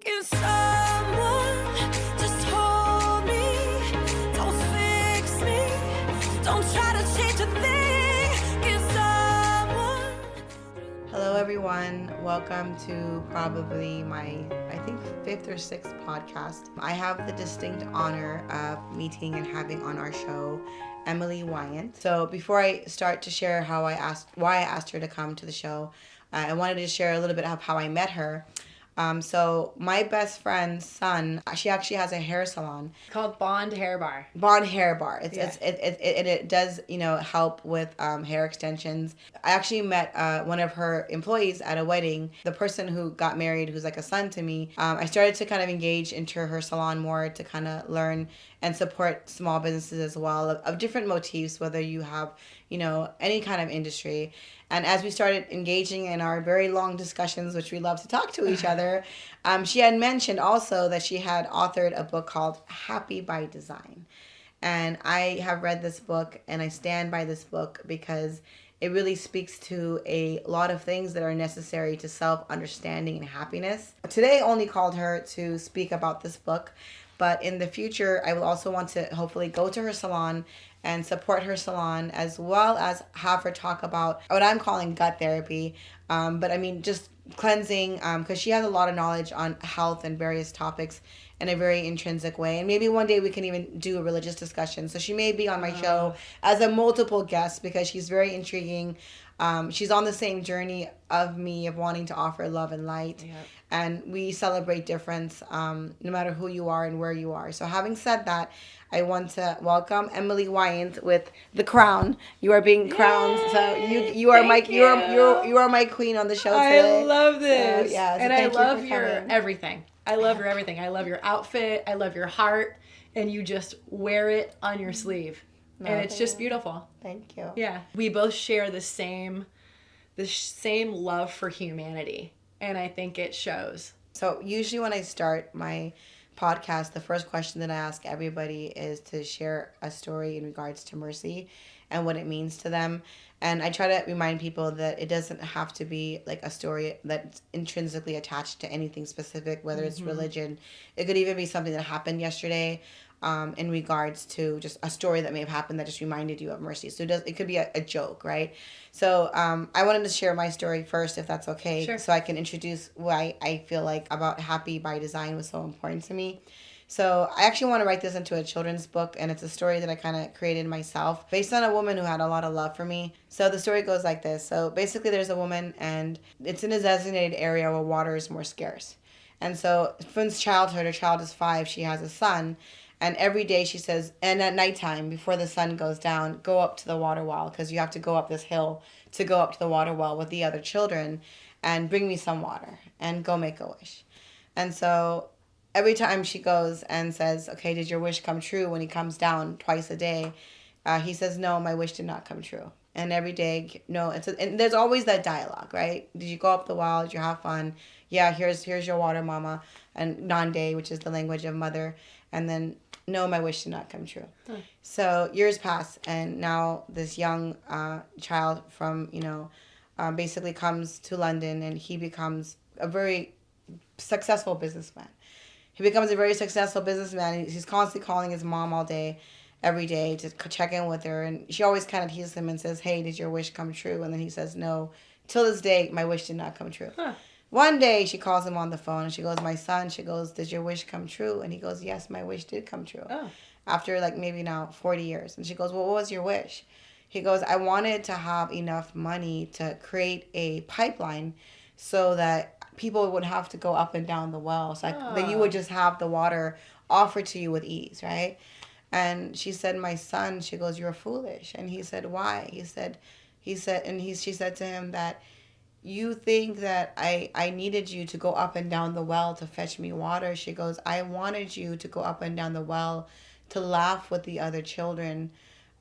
Can someone just hold me? Don't fix me. Don't try to change a thing. Can someone... Hello, everyone. Welcome to probably my, I think, 5th or 6th podcast. I have the distinct honor of meeting and having on our show Emily Wyant. So before I start to share why I asked her to come to the show, I wanted to share a little bit of how I met her. So my best friend's son, she actually has a hair salon called Bond Hair Bar. Bond Hair Bar. It does help with hair extensions. I actually met one of her employees at a wedding. The person who got married, who's like a son to me. I started to kind of engage into her salon more to kind of learn and support small businesses as well of different motifs, whether you have any kind of industry. And as we started engaging in our very long discussions, which we love to talk to each other, she had mentioned also that she had authored a book called Happy by Design. And I have read this book and I stand by this book because it really speaks to a lot of things that are necessary to self-understanding and happiness. Today I only called her to speak about this book, but in the future I will also want to hopefully go to her salon and support her salon, as well as have her talk about what I'm calling gut therapy. But I mean, just cleansing, because she has a lot of knowledge on health and various topics in a very intrinsic way. And maybe one day we can even do a religious discussion. So she may be on my show as a multiple guest because she's very intriguing. She's on the same journey of me, of wanting to offer love and light. Yep. And we celebrate difference, no matter who you are and where you are. So having said that, I want to welcome Emily Wyant with the crown. You are being crowned, so you are you are my queen on the show today. I love this, so and I love your everything. I love your everything. I love your outfit. I love your heart, and you just wear it on your sleeve, and it's just beautiful. Thank you. Yeah, we both share the same love for humanity, and I think it shows. So usually when I start my podcast, the first question that I ask everybody is to share a story in regards to mercy and what it means to them. And I try to remind people that it doesn't have to be like a story that's intrinsically attached to anything specific, whether it's religion. It could even be something that happened yesterday, in regards to just a story that may have happened that just reminded you of mercy. So it could be a joke, right? So I wanted to share my story first, if that's okay. Sure. So I can introduce why I feel like about Happy by Design was so important to me. So I actually want to write this into a children's book, and it's a story that I kind of created myself based on a woman who had a lot of love for me. So the story goes like this. So basically there's a woman, and it's in a designated area where water is more scarce. And so since childhood, her child is 5, she has a son. And every day she says, and at nighttime, before the sun goes down, go up to the water well, because you have to go up this hill to go up to the water well with the other children, and bring me some water, and go make a wish. And so every time she goes and says, okay, did your wish come true? When he comes down twice a day, he says, no, my wish did not come true. And every day, no. And there's always that dialogue, right? Did you go up the well? Did you have fun? Yeah, here's your water, mama. And Nande, which is the language of mother. And then, no, my wish did not come true. Huh. So years pass, and now this young child from, basically comes to London, and he becomes a very successful businessman. He's constantly calling his mom all day, every day, to check in with her. And she always kind of teases him and says, hey, did your wish come true? And then he says, no. Till this day, my wish did not come true. Huh. One day, she calls him on the phone, and she goes, my son, she goes, did your wish come true? And he goes, yes, my wish did come true. Oh. After maybe now 40 years. And she goes, well, what was your wish? He goes, I wanted to have enough money to create a pipeline so that people would have to go up and down the well. So that you would just have the water offered to you with ease, right? And she said, my son, she goes, you're foolish. And he said, why? She said to him that, you think that I needed you to go up and down the well to fetch me water. She goes, I wanted you to go up and down the well to laugh with the other children,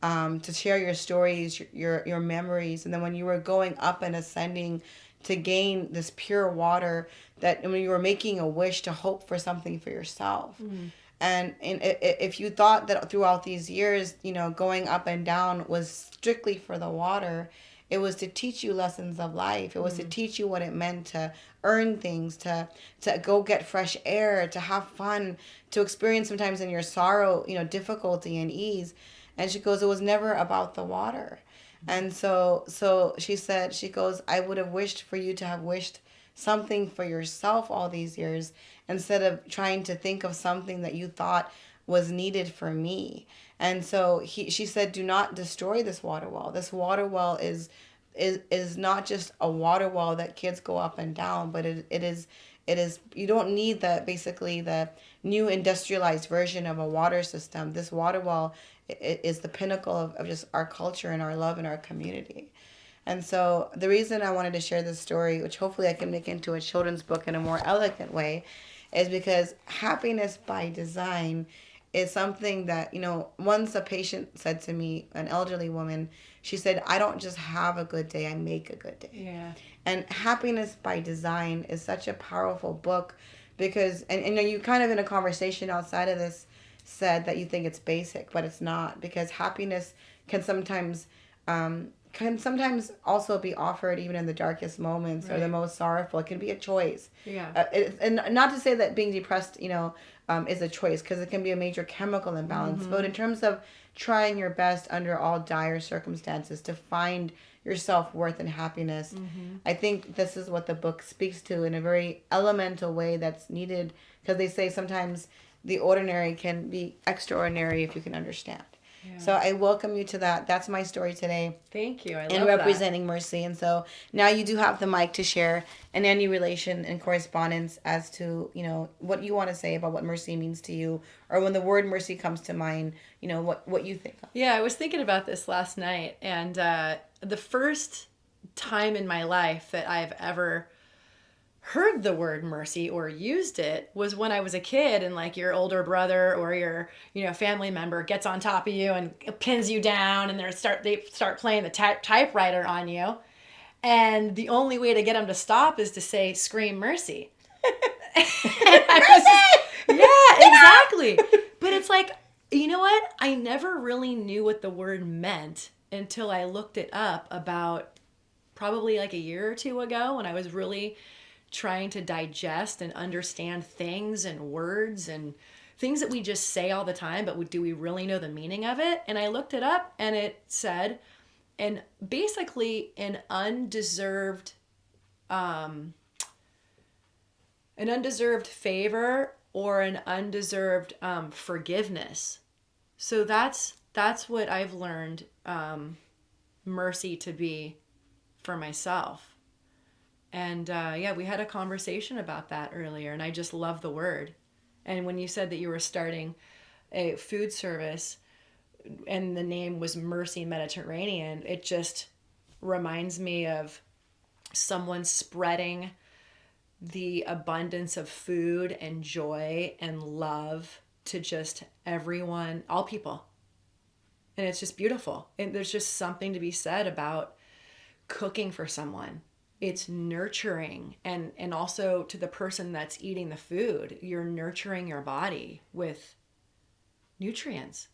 to share your stories, your memories. And then when you were going up and ascending to gain this pure water, that when you were making a wish to hope for something for yourself. Mm. And if you thought that throughout these years, going up and down was strictly for the water, It was to teach you lessons of life. It was to teach you what it meant to earn things, to go get fresh air, to have fun, to experience sometimes in your sorrow, difficulty and ease. And she goes, it was never about the water. And so she said, she goes, I would have wished for you to have wished something for yourself all these years instead of trying to think of something that you thought was needed for me. And so she said, do not destroy this water well. This water well is not just a water well that kids go up and down, but it is you don't need the new industrialized version of a water system. This water well is the pinnacle of just our culture and our love and our community. And so the reason I wanted to share this story, which hopefully I can make into a children's book in a more elegant way, is because happiness by design is something that, once a patient said to me, an elderly woman, she said, I don't just have a good day, I make a good day. Yeah. And Happiness by Design is such a powerful book because, and you kind of in a conversation outside of this said that you think it's basic, but it's not, because happiness can sometimes also be offered even in the darkest moments or the most sorrowful. It can be a choice. Yeah. And not to say that being depressed, is a choice, because it can be a major chemical imbalance. But in terms of trying your best under all dire circumstances to find your self-worth and happiness, I think this is what the book speaks to in a very elemental way that's needed, because they say sometimes the ordinary can be extraordinary if you can understand. Yeah. So I welcome you to that. That's my story today. Thank you. I love and representing Mercy. And so now you do have the mic to share in any relation and correspondence as to, what you want to say about what mercy means to you, or when the word mercy comes to mind, what you think of. Yeah, I was thinking about this last night, and the first time in my life that I've ever heard the word mercy or used it was when I was a kid, and like your older brother or your family member gets on top of you and pins you down, and they start playing the typewriter on you, and the only way to get them to stop is to say scream mercy. Yeah, exactly. But it's like, you know what? I never really knew what the word meant until I looked it up about probably like a year or two ago, when I was really trying to digest and understand things and words and things that we just say all the time, but do we really know the meaning of it? And I looked it up, and it said, basically an undeserved favor or an undeserved forgiveness. So that's what I've learned mercy to be for myself. And we had a conversation about that earlier, and I just love the word. And when you said that you were starting a food service and the name was Mercy Mediterranean, it just reminds me of someone spreading the abundance of food and joy and love to just everyone, all people. And it's just beautiful. And there's just something to be said about cooking for someone. It's nurturing, and also to the person that's eating the food, you're nurturing your body with nutrients.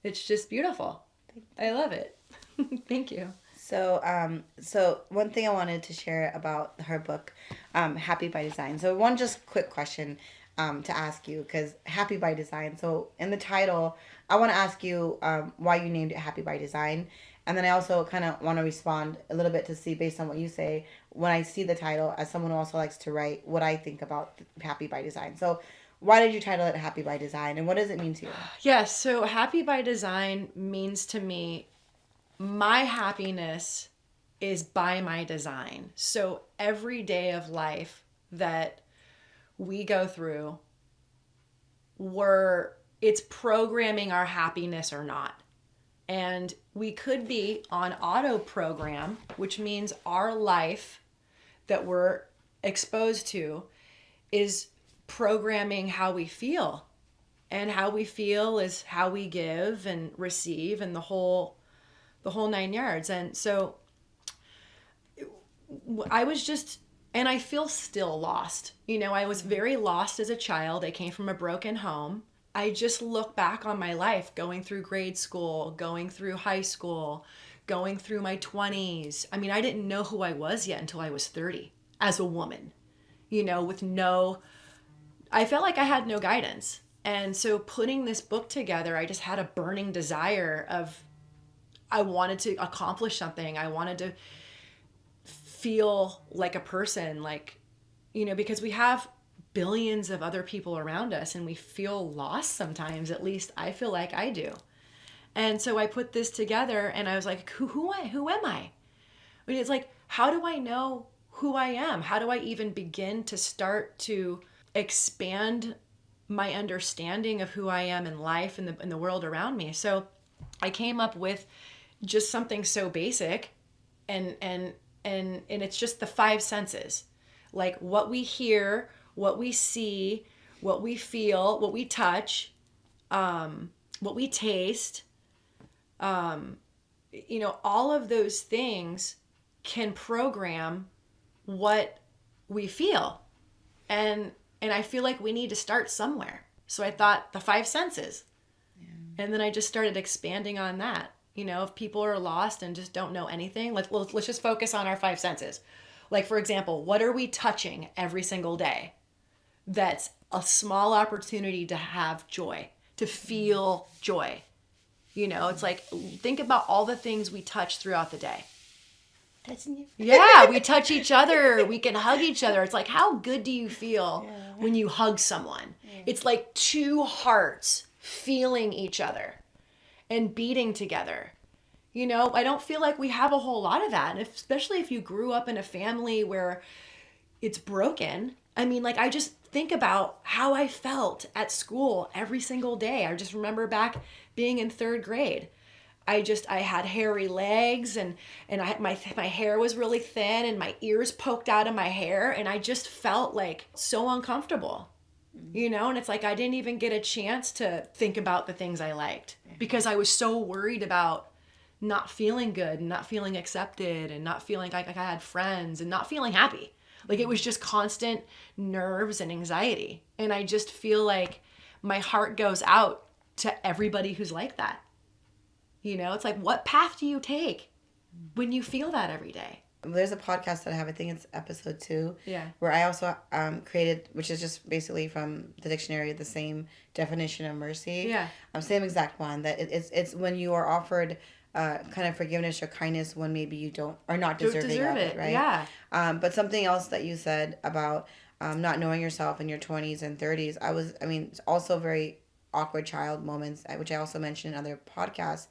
It's just beautiful. I love it. Thank you. So one thing I wanted to share about her book, Happy by Design. So one just quick question to ask you, because Happy by Design. So in the title, I want to ask you why you named it Happy by Design. And then I also kind of want to respond a little bit to see, based on what you say, when I see the title, as someone who also likes to write, what I think about Happy by Design. So why did you title it Happy by Design, and what does it mean to you? Yes, so Happy by Design means to me, my happiness is by my design. So every day of life that we go through, it's programming our happiness or not. And we could be on auto program, which means our life that we're exposed to is programming how we feel. And how we feel is how we give and receive, and the whole 9 yards. And so I was just, and I feel still lost. I was very lost as a child. I came from a broken home. I just look back on my life, going through grade school, going through high school, going through my 20s. I mean, I didn't know who I was yet until I was 30 as a woman, you know, I felt like I had no guidance. And so putting this book together, I just had a burning desire I wanted to accomplish something. I wanted to feel like a person, like, you know, because we have billions of other people around us and we feel lost sometimes. At least I feel like I do. And so I put this together and I was like, who am I? I mean, it's like, how do I know who I am? How do I even begin to start to expand my understanding of who I am in life and in the world around me? So I came up with just something so basic and it's just the 5 senses. Like what we hear, what we see, what we feel, what we touch, what we taste, you know, all of those things can program what we feel. And I feel like we need to start somewhere. So I thought the 5 senses. Yeah. And then I just started expanding on that. You know, if people are lost and just don't know anything, let's just focus on our 5 senses. Like, for example, what are we touching every single day? That's a small opportunity to have joy, to feel joy. You know, it's like, think about all the things we touch throughout the day. Touching you? Yeah, we touch each other. We can hug each other. It's like, how good do you feel when you hug someone? Yeah. It's like 2 hearts feeling each other and beating together. You know, I don't feel like we have a whole lot of that. And especially if you grew up in a family where it's broken. I mean, like, I just think about how I felt at school every single day. I just remember back being in 3rd grade. I had hairy legs and my hair was really thin and my ears poked out of my hair. And I just felt like so uncomfortable, you know? And it's like, I didn't even get a chance to think about the things I liked because I was so worried about not feeling good and not feeling accepted and not feeling like I had friends and not feeling happy. Like, it was just constant nerves and anxiety. And I just feel like my heart goes out to everybody who's like that. You know, it's like, what path do you take when you feel that every day? There's a podcast that I have, I think it's episode 2, where I also created, which is just basically from the dictionary, the same definition of mercy. Yeah. Same exact one, that it's when you are offered kind of forgiveness or kindness when maybe you don't, or not deserving of it, right? Yeah. But something else that you said about not knowing yourself in your 20s and 30s, it's also very awkward child moments, which I also mentioned in other podcasts.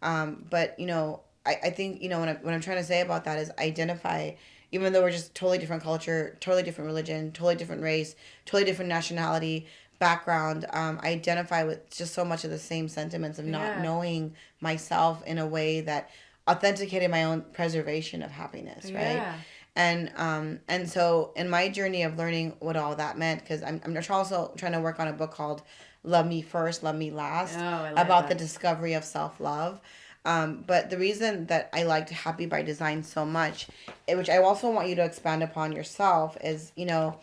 But, you know, I think, you know, what I'm trying to say about that is identify, even though we're just totally different culture, totally different religion, totally different race, totally different nationality, background, I identify with just so much of the same sentiments of not knowing myself in a way that authenticated my own preservation of happiness, right? Yeah. And so in my journey of learning what all that meant, because I'm also trying to work on a book called Love Me First, Love Me Last, about the discovery of self-love. But the reason that I liked Happy by Design so much, which I also want you to expand upon yourself, is, you know,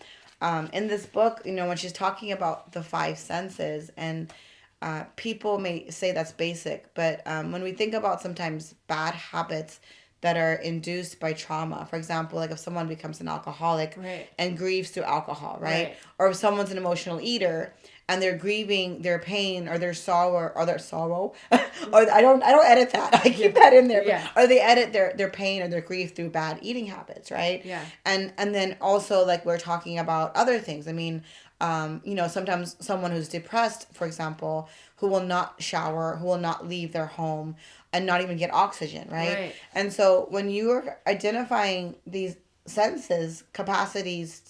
in this book, you know, when she's talking about the 5 senses, and people may say that's basic, but when we think about sometimes bad habits that are induced by trauma, for example, like if someone becomes an alcoholic and grieves through alcohol, right? Or if someone's an emotional eater and they're grieving their pain or their sorrow or I don't edit that. I keep that in there. Yeah. Or they edit their pain or their grief through bad eating habits, right? Yeah. And then also, like, we're talking about other things. I mean, you know, sometimes someone who's depressed, for example, who will not shower, who will not leave their home and not even get oxygen, right? And so when you are identifying these sense capacities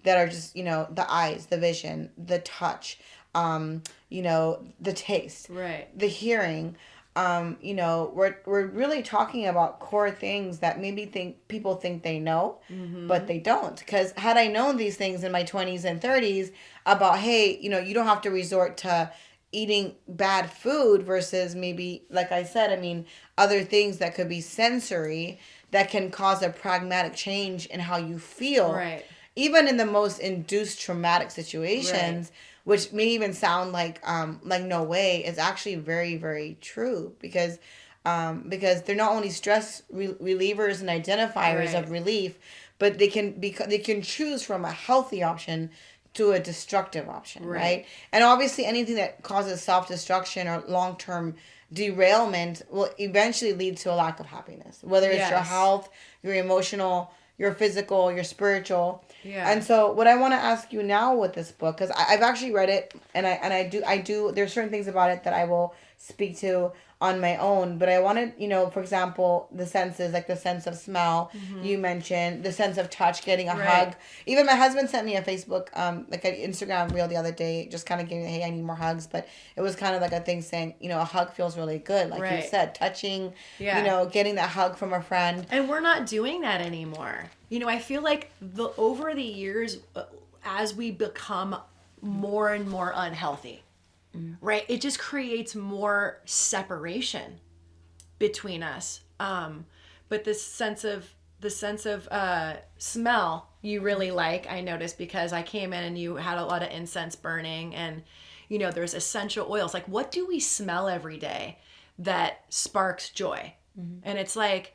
that are just, you know, the eyes, the vision, the touch, you know, the taste, the hearing, you know, we're really talking about core things that maybe people think they know, but they don't. Because had I known these things in my 20s and 30s about, hey, you know, you don't have to resort to eating bad food versus maybe, like I said, I mean, other things that could be sensory that can cause a pragmatic change in how you feel. Right. Even in the most induced traumatic situations, which may even sound like no way, is actually very, very true. Because because they're not only stress relievers and identifiers Right. of relief, but they can choose from a healthy option to a destructive option, right? And obviously anything that causes self-destruction or long-term derailment will eventually lead to a lack of happiness, whether it's your Yes. health, your emotional, your physical, your spiritual. Yeah. And so what I want to ask you now with this book, because I've actually read it, and I do there's certain things about it that I will speak to on my own, but I wanted, for example, the senses, like the sense of smell, you mentioned, the sense of touch, getting a Right. hug. Even my husband sent me a Facebook, like an Instagram reel the other day, just kind of giving, hey, I need more hugs, but it was kind of like a thing saying, a hug feels really good, like you Right. said, touching, Yeah. getting that hug from a friend. And we're not doing that anymore. I feel like over the years, as we become more and more unhealthy, right? It just creates more separation between us. But the sense of smell you really like, I noticed, because I came in and you had a lot of incense burning, and there's essential oils. Like, what do we smell every day that sparks joy? And it's like,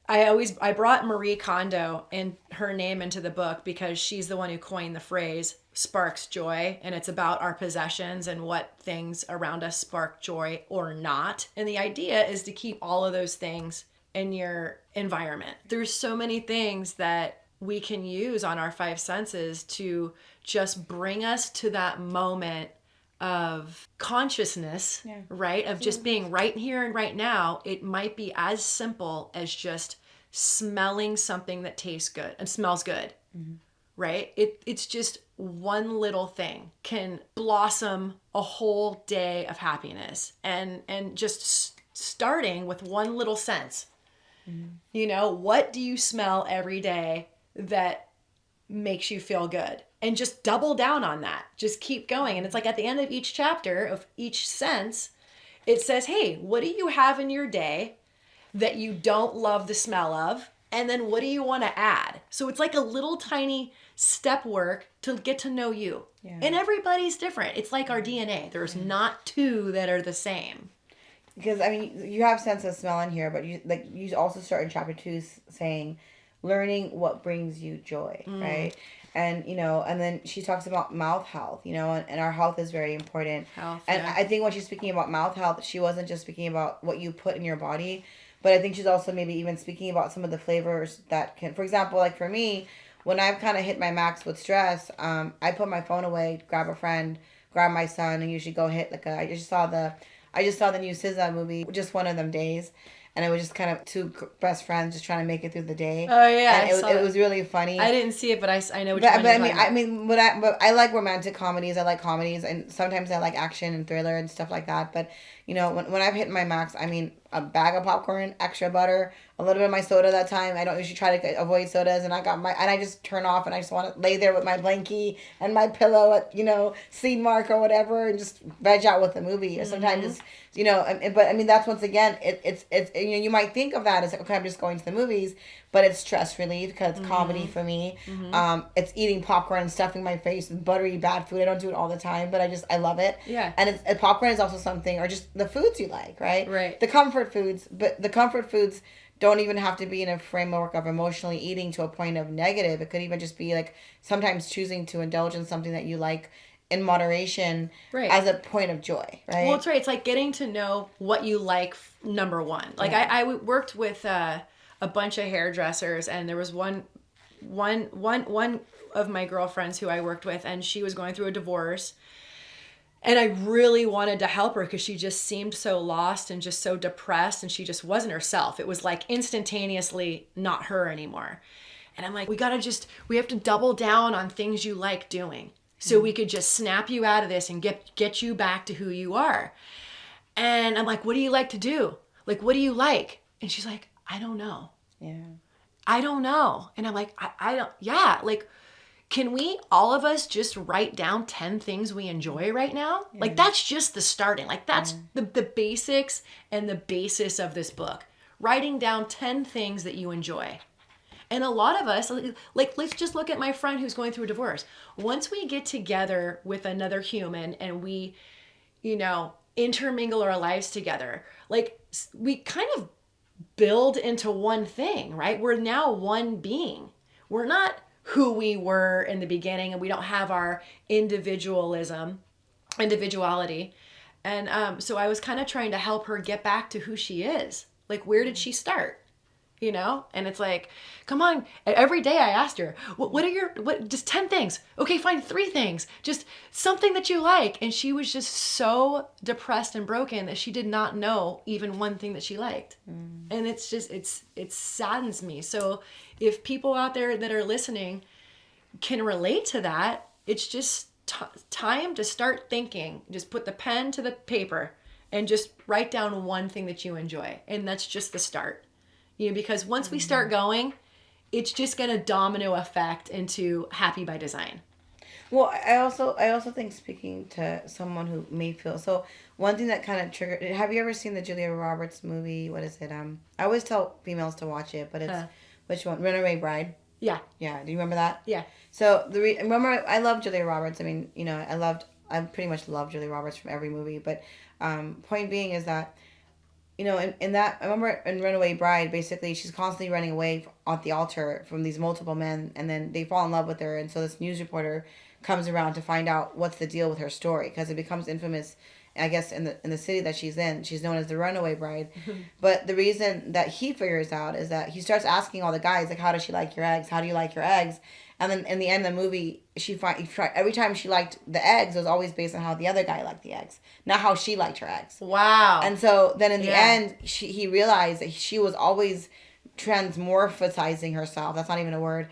I brought Marie Kondo and her name into the book because she's the one who coined the phrase sparks joy, and it's about our possessions and what things around us spark joy or not. And the idea is to keep all of those things in your environment. There's so many things that we can use on our five senses to just bring us to that moment of consciousness, right? Of just being right here and right now. It might be as simple as just smelling something that tastes good and smells good, right? It's just one little thing can blossom a whole day of happiness, and just starting with one little sense. What do you smell every day that makes you feel good? And just double down on that. Just keep going. And it's like at the end of each chapter of each sense, it says, hey, what do you have in your day that you don't love the smell of? And then what do you want to add? So it's like a little tiny step work to get to know you. Yeah. And everybody's different. It's like our DNA. There's not two that are the same. Because, you have sense of smell in here, but you also start in chapter 2 saying, learning what brings you joy, right? And, and then she talks about mouth health, and our health is very important. Health, and yeah. I think when she's speaking about mouth health, she wasn't just speaking about what you put in your body, but I think she's also maybe even speaking about some of the flavors that can, for example, like for me, when I've kind of hit my max with stress, I put my phone away, grab a friend, grab my son, and usually go hit I just saw the new SZA movie, just one of them days. And it was just kind of two best friends just trying to make it through the day. Oh yeah, and it was really funny. I didn't see it, but I know what you're talking about. But I like romantic comedies. I like comedies, and sometimes I like action and thriller and stuff like that. But when I've hit my max, a bag of popcorn, extra butter, a little bit of my soda that time. I don't usually try to avoid sodas, and I just turn off, and I just want to lay there with my blankie and my pillow at Seed Mark or whatever, and just veg out with the movie. Or sometimes it's but that's once again it's you might think of that as like, okay, I'm just going to the movies, but it's stress relief because it's comedy for me. It's eating popcorn and stuffing my face with buttery bad food. I don't do it all the time, but I love it. Yeah. And popcorn is also something, or just the foods you like, right? Right. The comfort foods, but the comfort foods don't even have to be in a framework of emotionally eating to a point of negative. It could even just be like sometimes choosing to indulge in something that you like in moderation, right, as a point of joy, right? Well, it's right. It's like getting to know what you like, number one. Like I worked with a bunch of hairdressers, and there was one of my girlfriends who I worked with, and she was going through a divorce. And I really wanted to help her because she just seemed so lost and just so depressed, and she just wasn't herself. It was like instantaneously not her anymore. And I'm like, we have to double down on things you like doing, so we could just snap you out of this and get you back to who you are. And I'm like, what do you like to do? Like, what do you like? And she's like, I don't know. Yeah. I don't know. And I'm like, I don't, yeah. Like, can we, all of us, just write down 10 things we enjoy right now? Yeah. Like, that's just the starting. Like, that's the basics and the basis of this book. Writing down 10 things that you enjoy. And a lot of us, like, let's just look at my friend who's going through a divorce. Once we get together with another human and we, intermingle our lives together. Like we kind of build into one thing, right? We're now one being. We're not who we were in the beginning, and we don't have our individuality. And so I was kind of trying to help her get back to who she is. Like, where did she start? You know? And it's like, come on. Every day I asked her, just 10 things. Okay, fine, 3 things. Just something that you like. And she was just so depressed and broken that she did not know even one thing that she liked. And it's just, it saddens me. So if people out there that are listening can relate to that, it's just time to start thinking. Just put the pen to the paper and just write down one thing that you enjoy. And that's just the start. You know, because once we start going, it's just going to domino effect into happy by design. Well, I also think, speaking to someone who may feel, so one thing that kind of triggered, have you ever seen the Julia Roberts movie? What is it? I always tell females to watch it, but it's, which one? Runaway Bride? Yeah. Yeah. Do you remember that? Yeah. So remember, I love Julia Roberts. I mean, you know, I pretty much love Julia Roberts from every movie, but point being is that, you know, in that, I remember in Runaway Bride, basically, she's constantly running away at the altar from these multiple men, and then they fall in love with her, and so this news reporter comes around to find out what's the deal with her story, because it becomes infamous, I guess, in the city that she's in. She's known as the Runaway Bride. But the reason that he figures out is that he starts asking all the guys, like, how does she like your eggs? How do you like your eggs? And then in the end of the movie, every time she liked the eggs, it was always based on how the other guy liked the eggs, not how she liked her eggs. Wow. And so then in the end, he realized that she was always transmorphizing herself. That's not even a word.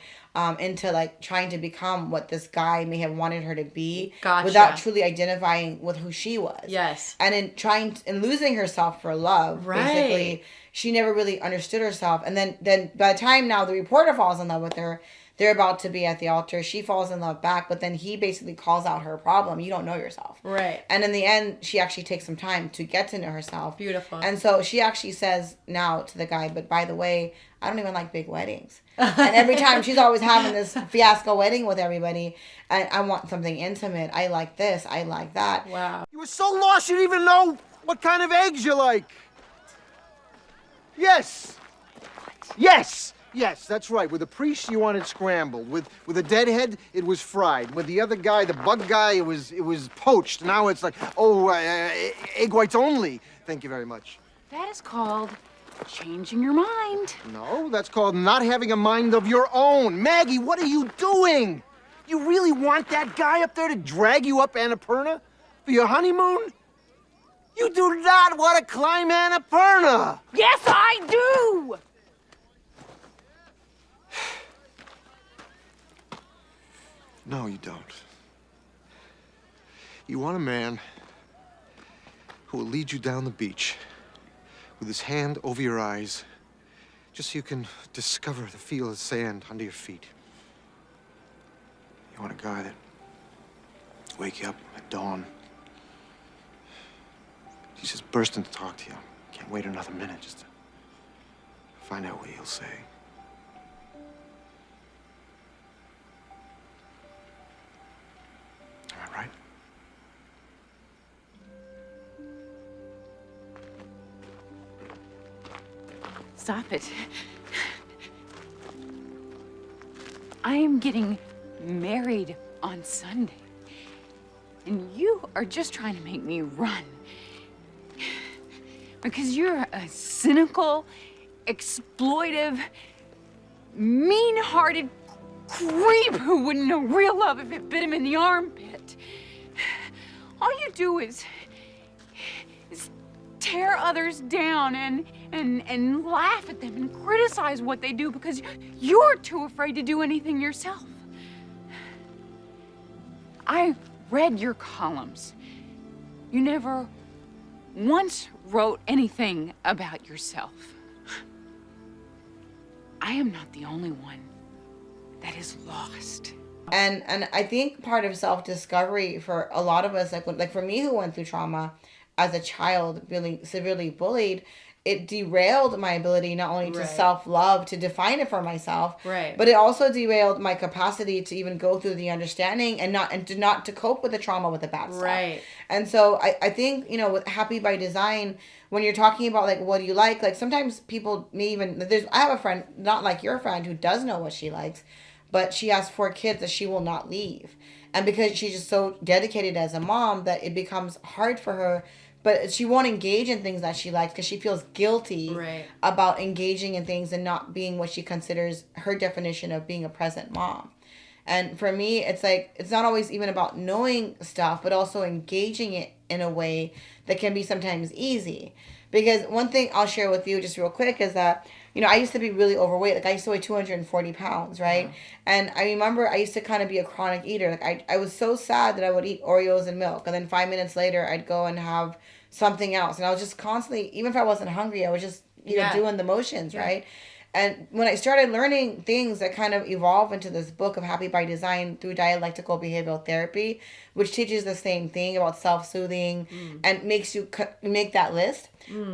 Into like trying to become what this guy may have wanted her to be, without truly identifying with who she was. Yes. And in losing herself for love, basically, she never really understood herself. And then by the time now the reporter falls in love with her, they're about to be at the altar. She falls in love back, but then he basically calls out her problem. You don't know yourself. Right. And in the end, she actually takes some time to get to know herself. Beautiful. And so she actually says now to the guy, but by the way, I don't even like big weddings. And every time she's always having this fiasco wedding with everybody. And I want something intimate. I like this. I like that. Wow. You were so lost you didn't even know what kind of eggs you like. Yes. Yes. Yes, that's right. With the priest, you wanted scrambled. With a deadhead, it was fried. With the other guy, the bug guy, it was poached. Now it's like, egg whites only. Thank you very much. That is called changing your mind. No, that's called not having a mind of your own. Maggie, what are you doing? You really want that guy up there to drag you up Annapurna for your honeymoon? You do not want to climb Annapurna. Yes, I do. No, you don't. You want a man who will lead you down the beach with his hand over your eyes, just so you can discover the feel of sand under your feet. You want a guy that wake you up at dawn. He's just bursting to talk to you. Can't wait another minute just to find out what he'll say. Am I right? Stop it. I am getting married on Sunday. And you are just trying to make me run. Because you're a cynical, exploitive, mean-hearted creep who wouldn't know real love if it bit him in the armpit. All you do is tear others down and laugh at them and criticize what they do because you're too afraid to do anything yourself. I read your columns. You never once wrote anything about yourself. I am not the only one that is lost. And I think part of self-discovery for a lot of us, like for me who went through trauma as a child, feeling severely bullied, it derailed my ability not only to Right. self-love, to define it for myself, Right. but it also derailed my capacity to even go through the understanding and not to cope with the trauma with the bad stuff. Right. And so I think, you know, with Happy by Design, when you're talking about like what do you like sometimes people may even I have a friend, not like your friend, who does know what she likes, but she has 4 kids that she will not leave. And because she's just so dedicated as a mom that it becomes hard for her, but she won't engage in things that she likes because she feels guilty Right. about engaging in things and not being what she considers her definition of being a present mom. And for me, it's like, it's not always even about knowing stuff, but also engaging it in a way that can be sometimes easy. Because one thing I'll share with you just real quick is that, you know, I used to be really overweight. Like, I used to weigh 240 pounds, right? Wow. And I remember I used to kind of be a chronic eater. Like, I was so sad that I would eat Oreos and milk. And then 5 minutes later, I'd go and have something else. And I was just constantly, even if I wasn't hungry, I was just, you know, doing the motions, right? And when I started learning things that kind of evolve into this book of Happy by Design through dialectical behavioral therapy, which teaches the same thing about self-soothing and makes you make that list,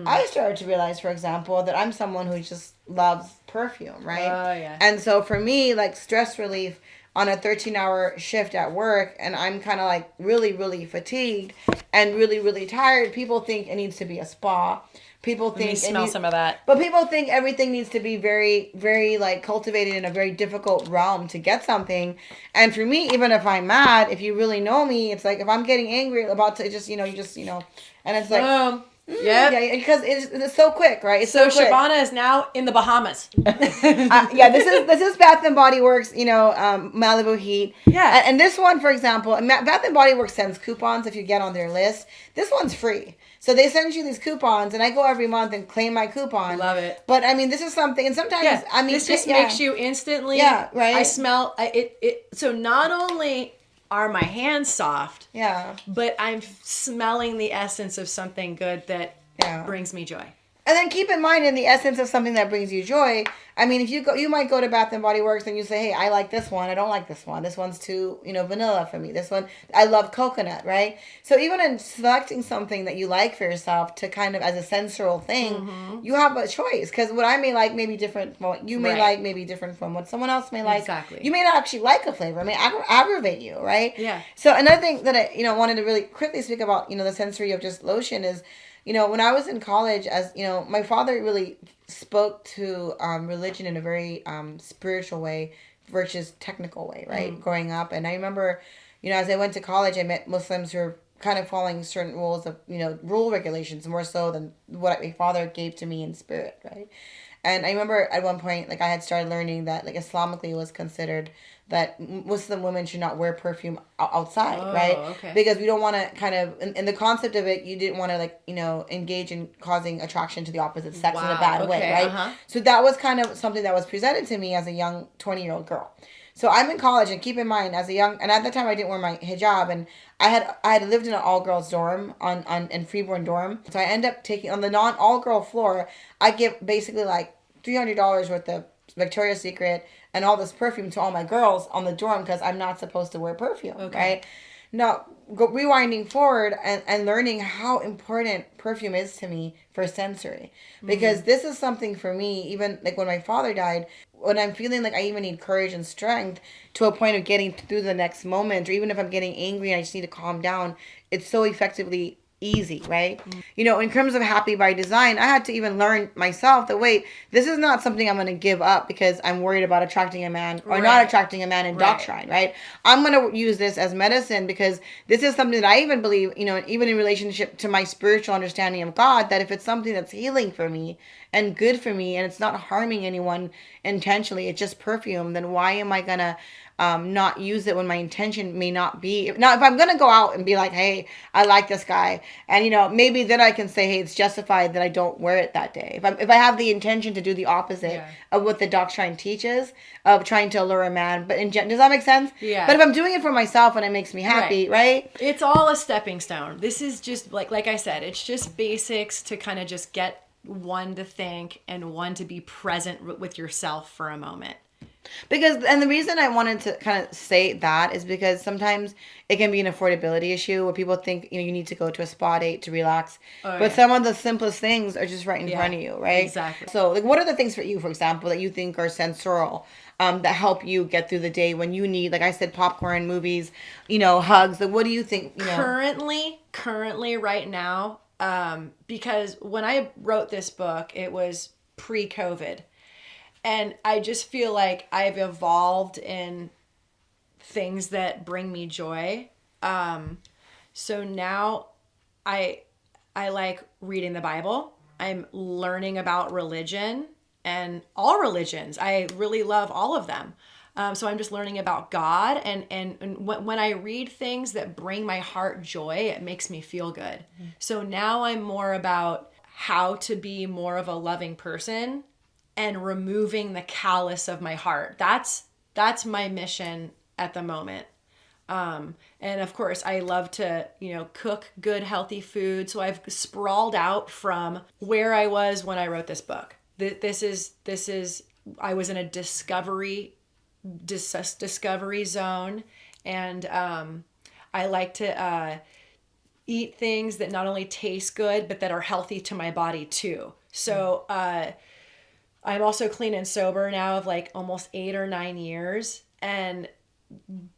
I started to realize, for example, that I'm someone who just loves perfume, right? Oh, yeah. And so for me, like, stress relief on a 13-hour shift at work, and I'm kind of like really, really fatigued and really, really tired, people think it needs to be a spa. People think smell some of that. But people think everything needs to be very, very like cultivated in a very difficult realm to get something. And for me, even if I'm mad, if you really know me, it's like if I'm getting angry about to just, you know, and it's like, yeah, because it's so quick, right? It's So quick. Shabana is now in the Bahamas. Yeah, this is Bath and Body Works, you know, Malibu Heat. Yeah. And this one, for example, Bath and Body Works sends coupons if you get on their list. This one's free. So they send you these coupons, and I go every month and claim my coupon. Love it. But I mean, this is something, and sometimes I mean, this just makes you instantly. Yeah, right. I smell it. So not only are my hands soft, yeah, but I'm smelling the essence of something good that brings me joy. And then keep in mind, in the essence of something that brings you joy, I mean, if you might go to Bath and Body Works and you say, hey, I like this one, I don't like this one. This one's too, you know, vanilla for me. This one, I love coconut, right? So even in selecting something that you like for yourself to kind of as a sensorial thing, you have a choice. Because what I may like may be different from what you may like, may be different from what someone else may like. Exactly. You may not actually like a flavor. It may aggravate you, right? Yeah. So another thing that I, you know, wanted to really quickly speak about, you know, the sensory of just lotion is, you know, when I was in college, as you know, my father really spoke to religion in a very spiritual way versus technical way, right? Growing up. And I remember, you know, as I went to college, I met Muslims who were kind of following certain rules of, you know, rule regulations more so than what my father gave to me in spirit, right? And I remember at one point, like, I had started learning that, like, Islamically it was considered that Muslim women should not wear perfume outside, right? Okay. Because we don't want to kind of, in the concept of it, you didn't want to, like, you know, engage in causing attraction to the opposite sex in a bad way, right? So that was kind of something that was presented to me as a young 20-year-old girl. So I'm in college, and keep in mind, as a young, and at the time I didn't wear my hijab, and I had lived in an all-girls dorm in Freeborn dorm. So I end up taking, on the all-girl floor, I give basically like $300 worth of Victoria's Secret and all this perfume to all my girls on the dorm because I'm not supposed to wear perfume, right? Now, rewinding forward and learning how important perfume is to me for sensory. Because this is something for me, even like when my father died, when I'm feeling like I even need courage and strength to a point of getting through the next moment, or even if I'm getting angry and I just need to calm down, it's so effectively easy, right? You know, in terms of Happy by Design, I had to even learn myself that, wait, this is not something I'm going to give up because I'm worried about attracting a man or not attracting a man in doctrine, right? I'm going to use this as medicine because this is something that I even believe, you know, even in relationship to my spiritual understanding of God, that if it's something that's healing for me and good for me and it's not harming anyone intentionally, it's just perfume, then why am I going to not use it when my intention may not be. Now, if I'm going to go out and be like, hey, I like this guy, and, you know, maybe then I can say, hey, it's justified that I don't wear it that day. If I have the intention to do the opposite of what the doctrine teaches, of trying to allure a man, but does that make sense? Yeah. But if I'm doing it for myself and it makes me happy, right? It's all a stepping stone. This is just, like I said, it's just basics to kind of just get one to think and one to be present with yourself for a moment. Because, and the reason I wanted to kind of say that is because sometimes it can be an affordability issue where people think, you need to go to a spa date to relax. But some of the simplest things are just right in front of you, right? Exactly. So, like, what are the things for you, for example, that you think are sensorial, that help you get through the day when you need, like I said, popcorn, movies, hugs? Like, what do you think, Currently right now, because when I wrote this book, it was pre-COVID. And I just feel like I've evolved in things that bring me joy. So now I like reading the Bible. I'm learning about religion and all religions. I really love all of them. So I'm just learning about God. And when I read things that bring my heart joy, it makes me feel good. So now I'm more about how to be more of a loving person and removing the callous of my heart. That's my mission at the moment. And of course, I love to, cook good, healthy food. So I've sprawled out from where I was when I wrote this book. This is I was in a discovery zone, and I like to eat things that not only taste good but that are healthy to my body too. So I'm also clean and sober now of like almost 8 or 9 years. And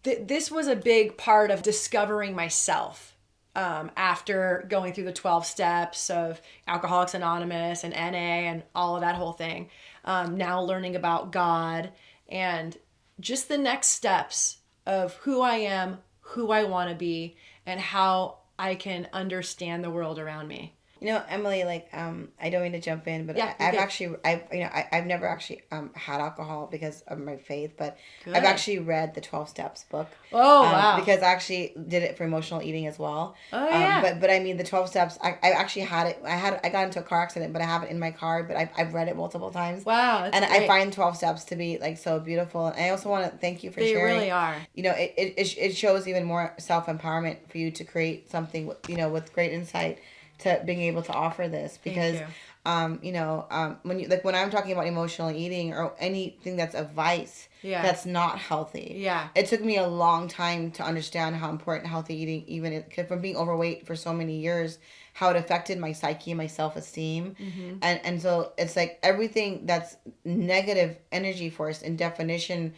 this was a big part of discovering myself after going through the 12 steps of Alcoholics Anonymous and NA and all of that whole thing. Now learning about God and just the next steps of who I am, who I want to be, and how I can understand the world around me. Emily, like, I don't mean to jump in, but Yeah, I've never actually had alcohol because of my faith, but Good. I've actually read the 12 Steps book. Oh, wow. Because I actually did it for emotional eating as well. Oh, yeah. But I mean, the 12 Steps, I actually had it. I got into a car accident, but I have it in my car, but I've read it multiple times. Wow, that's and great. I find 12 Steps to be like so beautiful. And I also want to thank you for sharing. They really are. It shows even more self-empowerment for you to create something, with great insight, to being able to offer this, because when I'm talking about emotional eating or anything that's a vice, that's not healthy. Yeah. It took me a long time to understand how important healthy eating even is, from being overweight for so many years, how it affected my psyche and my self-esteem. Mm-hmm. And so it's like everything that's negative energy force in definition,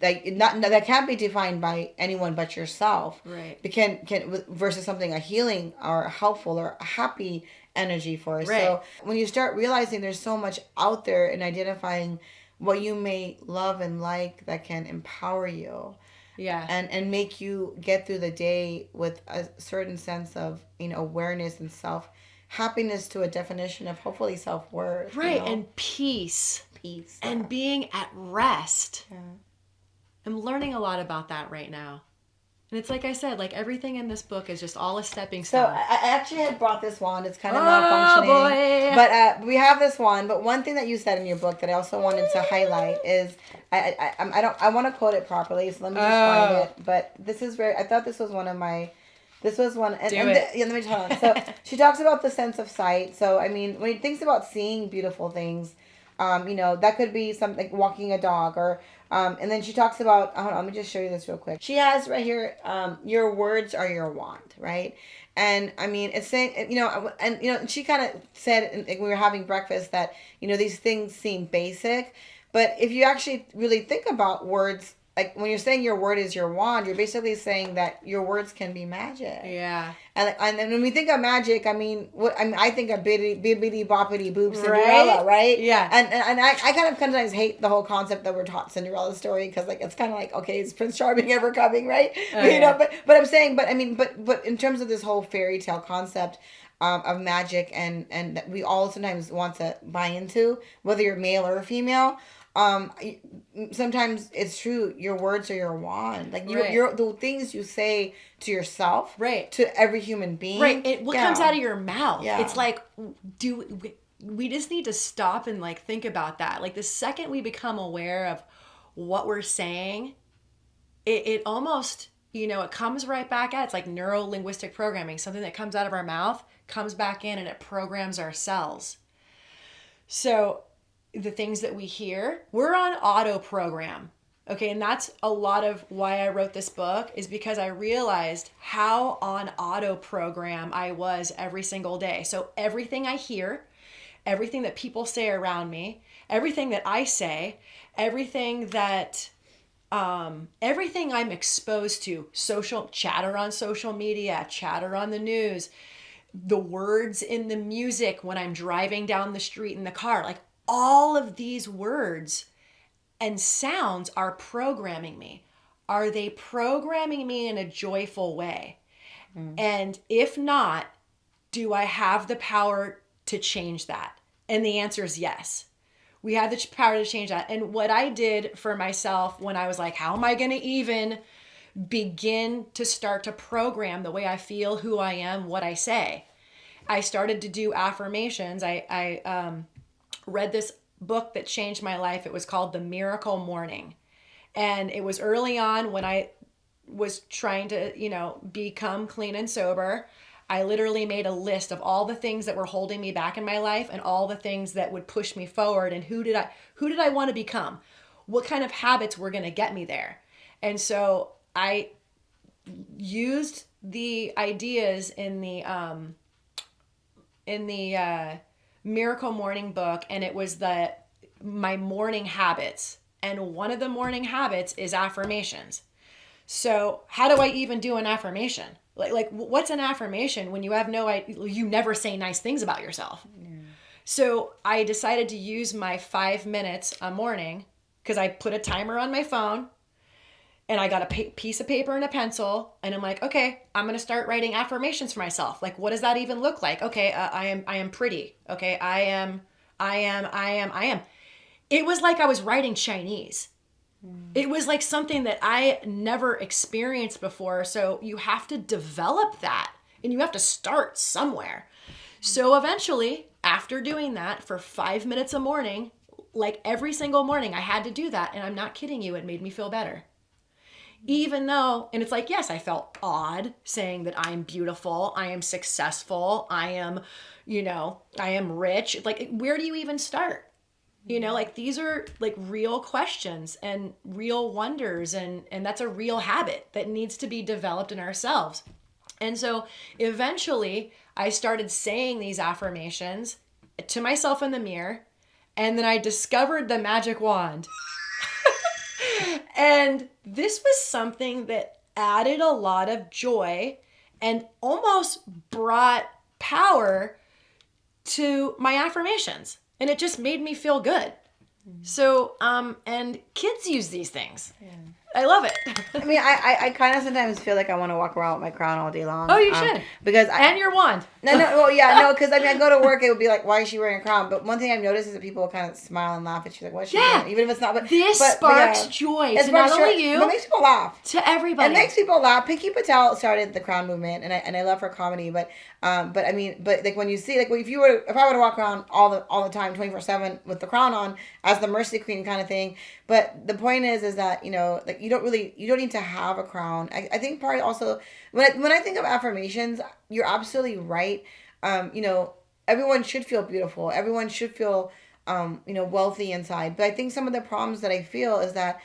like that can't be defined by anyone but yourself. Right. But can versus something a healing or helpful or a happy energy force. Right. So when you start realizing there's so much out there and identifying what you may love and like that can empower you. Yeah. And make you get through the day with a certain sense of, awareness and happiness to a definition of hopefully self-worth. Right. And peace. Peace. And being at rest. Yeah. I'm learning a lot about that right now. And it's like I said, like everything in this book is just all a stepping So stone. I actually had brought this wand. It's kind of malfunctioning. Boy. But we have this wand. But one thing that you said in your book that I also wanted to highlight is I want to quote it properly. So let me just find it. But this is I thought this was one of my. This was one. And, let me tell you. So she talks about the sense of sight. So I mean, when he thinks about seeing beautiful things, that could be something like walking a dog or. And then she talks about, hold on, let me just show you this real quick. She has right here, your words are your wand, right? And I mean, it's saying, and she kind of said when we were having breakfast that, these things seem basic, but if you actually really think about words, like when you're saying your word is your wand, you're basically saying that your words can be magic. Yeah. And then when we think of magic, I think of bibbidi boppity boop Cinderella, right? Yeah. And I kind of sometimes hate the whole concept that we're taught Cinderella's story because like it's kind of like, okay, is Prince Charming ever coming, right? But I'm saying, but in terms of this whole fairy tale concept of magic and that we all sometimes want to buy into, whether you're male or female. Sometimes it's true. Your words are your wand. Like your the things you say to yourself, right, to every human being, right. What comes out of your mouth? Yeah. It's like, we just need to stop and like think about that. Like the second we become aware of what we're saying, it almost it comes right back at. It's like neuro-linguistic programming. Something that comes out of our mouth comes back in and it programs our cells. So the things that we hear, we're on auto program. Okay, and that's a lot of why I wrote this book, is because I realized how on auto program I was every single day. So everything I hear, everything that people say around me, everything that I say, everything I'm exposed to, social chatter on social media, chatter on the news, the words in the music when I'm driving down the street in the car, like all of these words and sounds are programming me. Are they programming me in a joyful way? And if not, do I have the power to change that? And the answer is yes. We have the power to change that. And what I did for myself when I was like, how am I going to even begin to start to program the way I feel, who I am, what I say? I started to do affirmations. I read this book that changed my life. It was called The Miracle Morning. And it was early on when I was trying to, become clean and sober. I literally made a list of all the things that were holding me back in my life and all the things that would push me forward, and who did I want to become? What kind of habits were going to get me there? And so I used the ideas in the Miracle Morning book, and it was my morning habits. And one of the morning habits is affirmations. So how do I even do an affirmation? Like what's an affirmation when you have you never say nice things about yourself? Yeah. So I decided to use my 5 minutes a morning, because I put a timer on my phone, and I got a piece of paper and a pencil, and I'm like, okay, I'm going to start writing affirmations for myself. Like, what does that even look like? Okay, I am pretty. Okay, I am. It was like I was writing Chinese. It was like something that I never experienced before. So you have to develop that, and you have to start somewhere. So eventually, after doing that for 5 minutes a morning, like every single morning, I had to do that. And I'm not kidding you, it made me feel better. Even though, and it's like, yes, I felt odd saying that I'm beautiful, I am successful, I am rich. Like, where do you even start? Like, these are like real questions and real wonders, and that's a real habit that needs to be developed in ourselves. And so eventually I started saying these affirmations to myself in the mirror, and then I discovered the magic wand. And this was something that added a lot of joy and almost brought power to my affirmations. And it just made me feel good. So, and kids use these things. Yeah. I love it. I mean, I kind of sometimes feel like I want to walk around with my crown all day long. Oh, you should. Because and your wand. Because I mean, I go to work, it would be like, why is she wearing a crown? But one thing I've noticed is that people kind of smile and laugh at you, like, what's she doing? Even if it's not. But sparks joy to not only you, but it makes people laugh. To everybody. It makes people laugh. Pinky Patel started the crown movement, and I love her comedy. But I mean, like when you see, like, if I were to walk around all the time, 24/7 with the crown on as the Mercy Queen kind of thing. But the point is that, like, you don't need to have a crown. I think part also, when I think of affirmations, you're absolutely right. Everyone should feel beautiful. Everyone should feel, wealthy inside. But I think some of the problems that I feel is that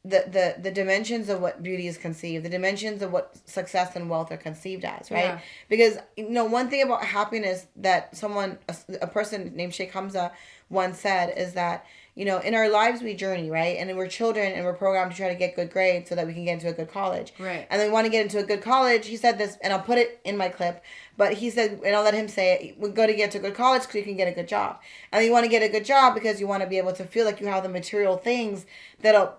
the dimensions of what beauty is conceived, the dimensions of what success and wealth are conceived as, right? Yeah. Because, one thing about happiness that a person named Sheikh Hamza once said is that, in our lives we journey, right? And we're children, and we're programmed to try to get good grades so that we can get into a good college. Right. And then we want to get into a good college. He said this, and I'll put it in my clip, but he said, and I'll let him say it, we go to get to a good college because you can get a good job. And you want to get a good job because you want to be able to feel like you have the material things that'll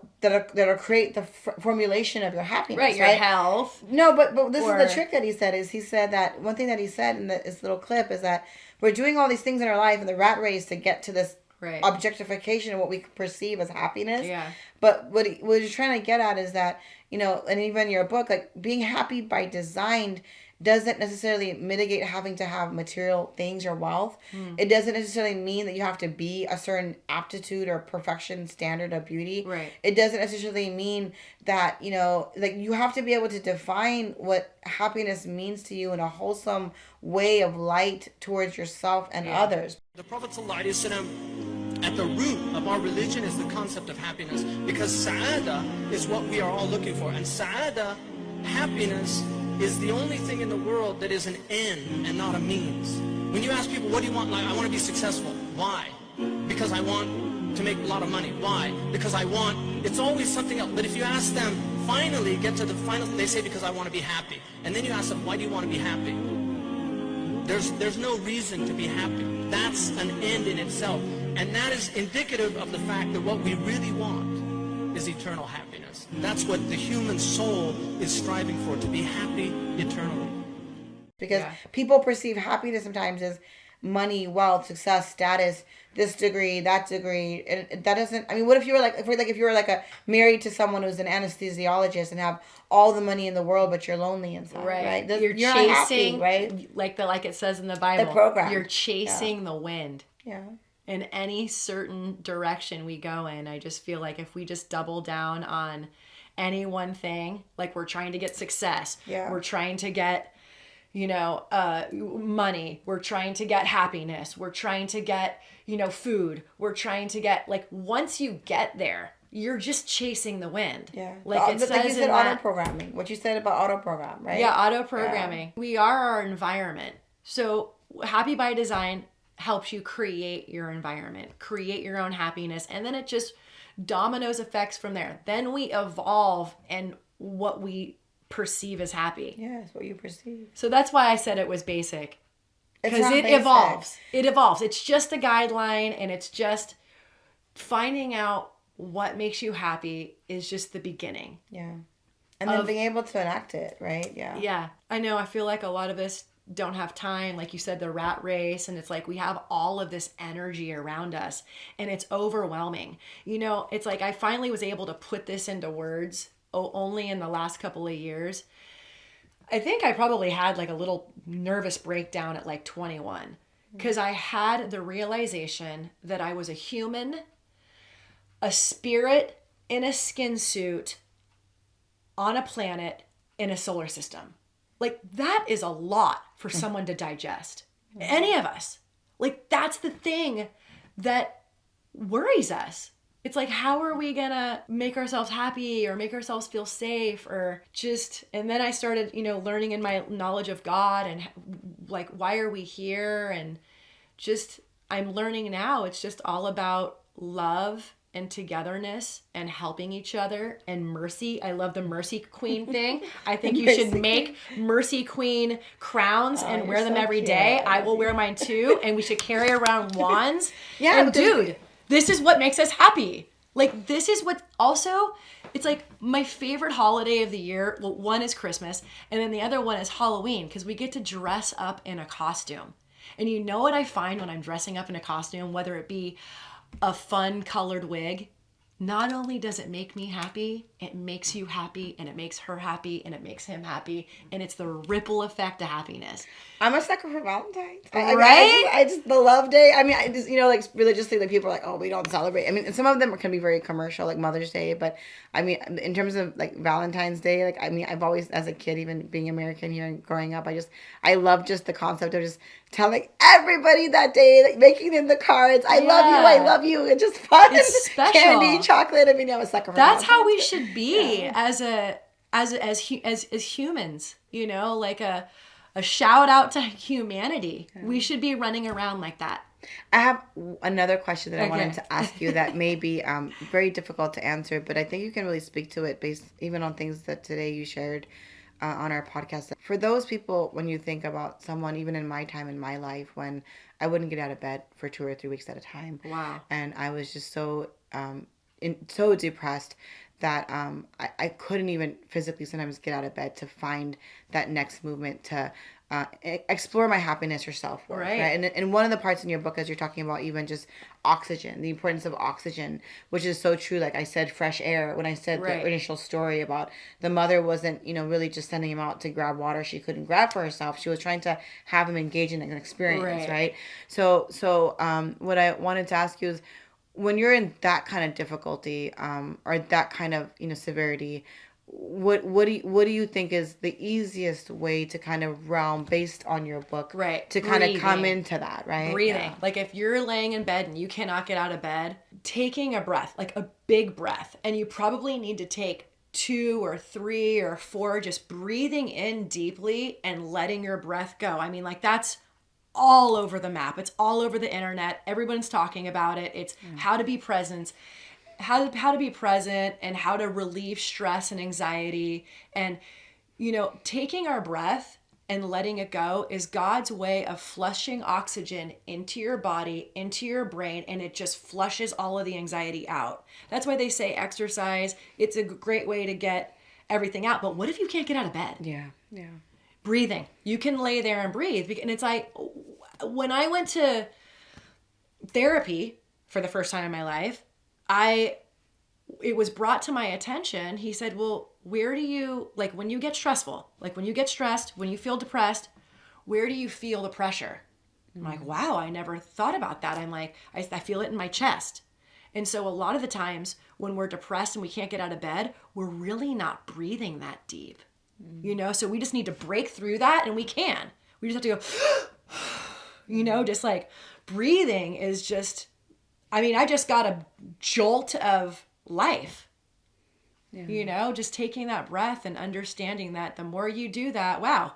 create the formulation of your happiness. Right, your health. No, but this is the trick that he said, he said that one thing that he said in this little clip is that we're doing all these things in our life in the rat race to get to this objectification of what we perceive as happiness. Yeah. But what you're trying to get at is that, and even in your book, like, being happy by design doesn't necessarily mitigate having to have material things or wealth. It doesn't necessarily mean that you have to be a certain aptitude or perfection standard of beauty. Right. It doesn't necessarily mean that, like, you have to be able to define what happiness means to you in a wholesome way of light towards yourself and others. The Prophet ﷺ At the root of our religion is the concept of happiness, because sa'ada is what we are all looking for. And sa'ada, happiness, is the only thing in the world that is an end and not a means. When you ask people, what do you want? Like, I want to be successful. Why? Because I want to make a lot of money. Why? Because I want, it's always something else. But if you ask them, finally, get to the final, they say, because I want to be happy. And then you ask them, why do you want to be happy? There's no reason to be happy. That's an end in itself. And that is indicative of the fact that what we really want is eternal happiness. That's what the human soul is striving for, to be happy eternally. Because people perceive happiness sometimes as money, wealth, success, status, this degree, that degree, and that doesn't. I mean, what if you were like, if you were like married to someone who's an anesthesiologist and have all the money in the world, but you're lonely inside, right? You're chasing, chasing, right? Like it says in the Bible, The program. You're chasing the wind. Yeah. In any certain direction we go in, I just feel like if we just double down on any one thing, like we're trying to get success, we're trying to get, money, we're trying to get happiness, we're trying to get, food, we're trying to get, like, once you get there, you're just chasing the wind. Yeah. Like it says like you said, in auto programming. What you said about auto program, right? Yeah, auto programming. Yeah. We are our environment. So Happy by Design helps you create your environment, create your own happiness, and then it just dominoes effects from there. Then we evolve in what we perceive as happy. Yes, what you perceive. So that's why I said it was basic. Because it basic. evolves. It evolves. It's just a guideline, and it's just finding out what makes you happy is just the beginning. Yeah. And then being able to enact it, right? Yeah. Yeah. I know. I feel like a lot of us don't have time. Like you said, the rat race, and it's like we have all of this energy around us, and it's overwhelming. It's like I finally was able to put this into words only in the last couple of years. I think I probably had like a little nervous breakdown at like 21, because I had the realization that I was a human, a spirit in a skin suit on a planet in a solar system. Like, that is a lot for someone to digest. Any of us. Like, that's the thing that worries us. It's like, how are we gonna make ourselves happy or make ourselves feel safe or just, and then I started, learning in my knowledge of God and like, why are we here? And just, I'm learning now, it's just all about love and togetherness and helping each other and mercy. I love the Mercy Queen thing. I think you should make Mercy Queen crowns and wear them every day. I will wear mine too. And we should carry around wands. Yeah, and dude, this is what makes us happy. Like, this is what also, it's like my favorite holiday of the year. Well, one is Christmas, and then the other one is Halloween, because we get to dress up in a costume. And you know what I find when I'm dressing up in a costume, whether it be a fun colored wig, not only does it make me happy, it makes you happy, and it makes her happy, and it makes him happy, and it's the ripple effect of happiness. I'm a sucker for Valentine's. Right? I just the love day. I mean, I just, like religiously, like people are like, oh, we don't celebrate. I mean, some of them can be very commercial, like Mother's Day, but I mean, in terms of like Valentine's Day, like, I mean, I've always, as a kid, even being American here and growing up, I love just the concept of just telling everybody that day, like making them the cards. I love you. It's just fun. It's special. Candy, chocolate. I mean, I'm a sucker for That's Valentine's how we Day. should be as humans, like a shout out to humanity. We should be running around like that. I have another question that I wanted to ask you that may be very difficult to answer, but I think you can really speak to it based even on things that today you shared on our podcast. For those people, when you think about someone, even in my time in my life, when I wouldn't get out of bed for 2 or 3 weeks at a time. Wow. And I was just so so depressed that I couldn't even physically sometimes get out of bed to find that next movement to explore my happiness or self-worth. Right. And one of the parts in your book, as you're talking about even just oxygen, the importance of oxygen, which is so true. Like I said, fresh air, when I said the initial story about the mother wasn't, really just sending him out to grab water she couldn't grab for herself. She was trying to have him engage in an experience, right? So what I wanted to ask you is, when you're in that kind of difficulty or that kind of severity, what do you think is the easiest way to kind of realm based on your book, Right. to kind of come Breathing. into that, right? Breathing. Yeah. Like if you're laying in bed and you cannot get out of bed, taking a breath, like a big breath, and you probably need to take 2 or 3 or 4, just breathing in deeply and letting your breath go. I mean, like that's all over the map. It's all over the internet. Everyone's talking about it. It's how to be present, how to be present and how to relieve stress and anxiety. And, you know, taking our breath and letting it go is God's way of flushing oxygen into your body, into your brain, and it just flushes all of the anxiety out. That's why they say exercise. It's a great way to get everything out. But what if you can't get out of bed? Yeah. Yeah. Breathing. You can lay there and breathe. And it's like, when I went to therapy for the first time in my life, it was brought to my attention. He said, well, where do you, like when you get stressful, like when you get stressed, when you feel depressed, where do you feel the pressure? I'm like, wow, I never thought about that. I'm like, I feel it in my chest. And so a lot of the times when we're depressed and we can't get out of bed, we're really not breathing that deep, you know? So we just need to break through that, and we can. We just have to go, you know, just like breathing is just, I mean, I just got a jolt of life, you know, just taking that breath and understanding that the more you do that, wow,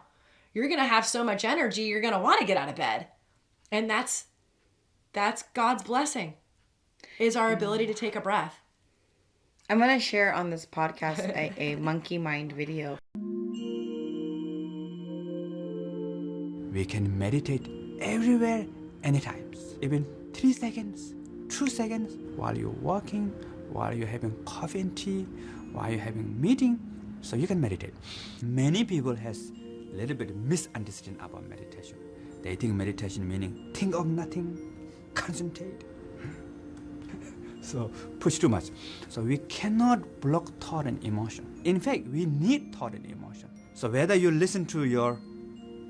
you're going to have so much energy, you're going to want to get out of bed. And that's God's blessing, is our ability to take a breath. I'm going to share on this podcast a monkey mind video. We can meditate everywhere, anytime, even 3 seconds, 2 seconds, while you're walking, while you're having coffee and tea, while you're having meeting, so you can meditate. Many people has a little bit misunderstanding about meditation. They think meditation meaning think of nothing, concentrate. So push too much. So we cannot block thought and emotion. In fact, we need thought and emotion. So whether you listen to your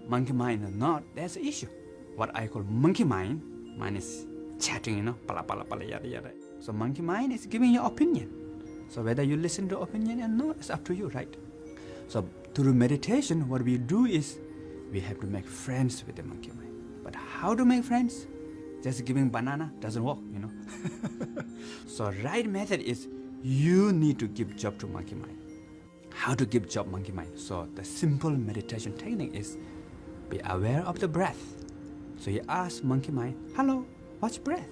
monkey mind or not, that's the issue. What I call monkey mind, mine is chatting, you know, pala pala pala yada yada. So monkey mind is giving your opinion. So whether you listen to opinion or not, it's up to you, right? So through meditation, what we do is we have to make friends with the monkey mind. But how to make friends? Just giving banana doesn't work, you know. So right method is you need to give job to monkey mind. How to give job monkey mind? So the simple meditation technique is be aware of the breath. So you ask monkey mind, hello, what's breath?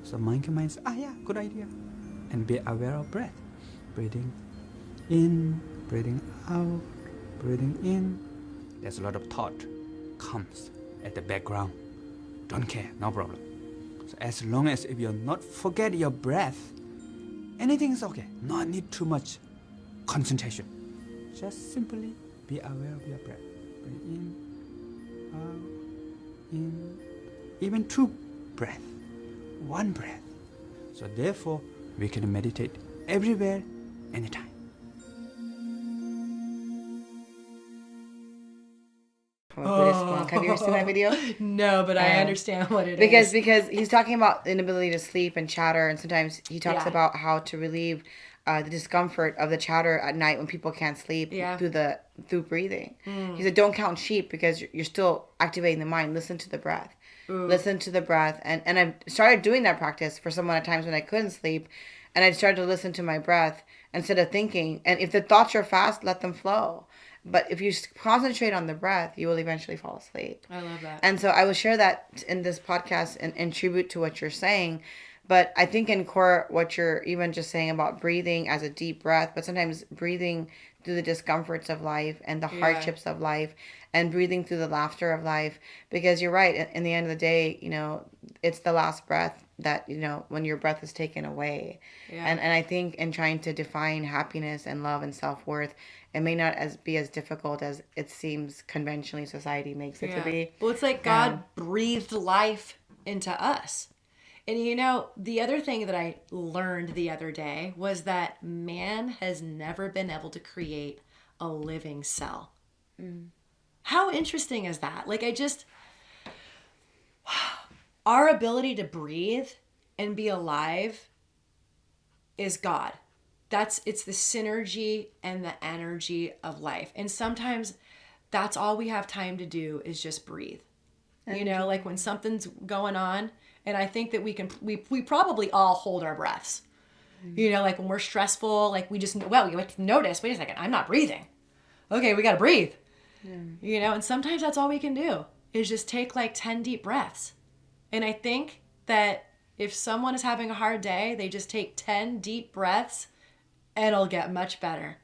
So monkey mind says, yeah, good idea. And be aware of breath. Breathing in, breathing out, breathing in. There's a lot of thought comes at the background. Don't care, no problem. So as long as if you're not forget your breath, anything is okay. Not need too much concentration. Just simply be aware of your breath. Breathe in, out, in, even 2 breaths, 1 breath. So therefore, we can meditate everywhere, anytime. From a Buddhist monk. Have you ever seen that video? No, but I understand what it is. Because he's talking about the inability to sleep and chatter, and sometimes he talks about how to relieve the discomfort of the chatter at night when people can't sleep through breathing. He said, don't count sheep because you're still activating the mind. Listen to the breath. Listen to the breath. And I started doing that practice for someone at times when I couldn't sleep, and I started to listen to my breath instead of thinking. And if the thoughts are fast, let them flow. But if you concentrate on the breath, you will eventually fall asleep. I love that. And so I will share that in this podcast in tribute to what you're saying. But I think in core, what you're even just saying about breathing as a deep breath, but sometimes breathing through the discomforts of life and the hardships of life, and breathing through the laughter of life. Because you're right, in the end of the day, you know, it's the last breath that, you know, when your breath is taken away. Yeah. And I think in trying to define happiness and love and self-worth, it may not be as difficult as it seems conventionally society makes it to be. Well, it's like God breathed life into us. And you know, the other thing that I learned the other day was that man has never been able to create a living cell. How interesting is that? Like, our ability to breathe and be alive is God. it's the synergy and the energy of life. And sometimes that's all we have time to do is just breathe. You know, like when something's going on, and I think that we probably all hold our breaths. You know, like when we're stressful, like we have to notice, wait a second, I'm not breathing. Okay, we got to breathe. You know, and sometimes that's all we can do is just take like 10 deep breaths. And I think that if someone is having a hard day, they just take 10 deep breaths and it'll get much better.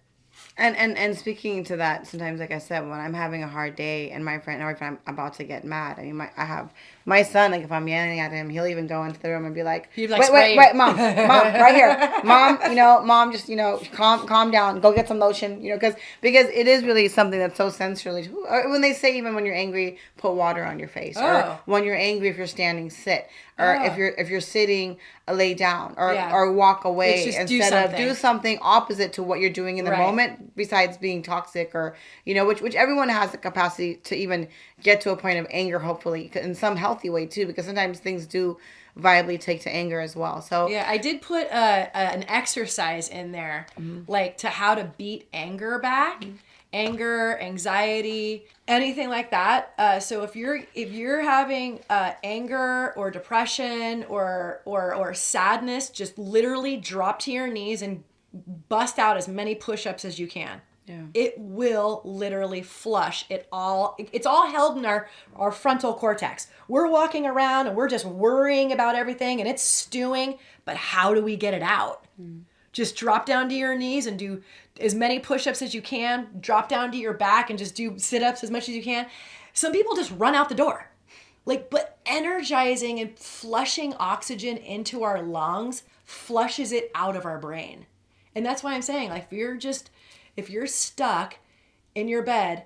And speaking to that, sometimes, like I said, when I'm having a hard day and my friend, or if I'm about to get mad, I mean, I have my son, like if I'm yelling at him, he'll even go into the room and be like, wait, mom, right here, mom, you know, mom, just, you know, calm down, go get some lotion, you know, because it is really something that's so sensually, when they say even when you're angry, put water on your face, or when you're angry, if you're standing, sit, or if you're sitting, lay down, or walk away instead of do something opposite to what you're doing in the moment, besides being toxic, or, you know, which everyone has the capacity to even get to a point of anger, hopefully, in some healthy way too, because sometimes things do viably take to anger as well. So yeah, I did put an exercise in there, like to how to beat anger back. Anger, anxiety, anything like that. So if you're having anger or depression or sadness, just literally drop to your knees and bust out as many push-ups as you can. Yeah. It will literally flush it all. It's all held in our frontal cortex. We're walking around and we're just worrying about everything and it's stewing, but how do we get it out? Just drop down to your knees and do as many push-ups as you can. Drop down to your back and just do sit-ups as much as you can. Some people just run out the door. But energizing and flushing oxygen into our lungs flushes it out of our brain. And that's why I'm saying, like, if you're stuck in your bed,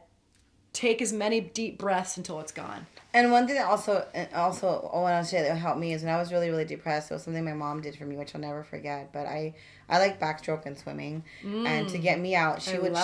take as many deep breaths until it's gone. And one thing that also I want to say that helped me is when I was really, really depressed, it was something my mom did for me, which I'll never forget. But I like backstroke and swimming, and to get me out, she would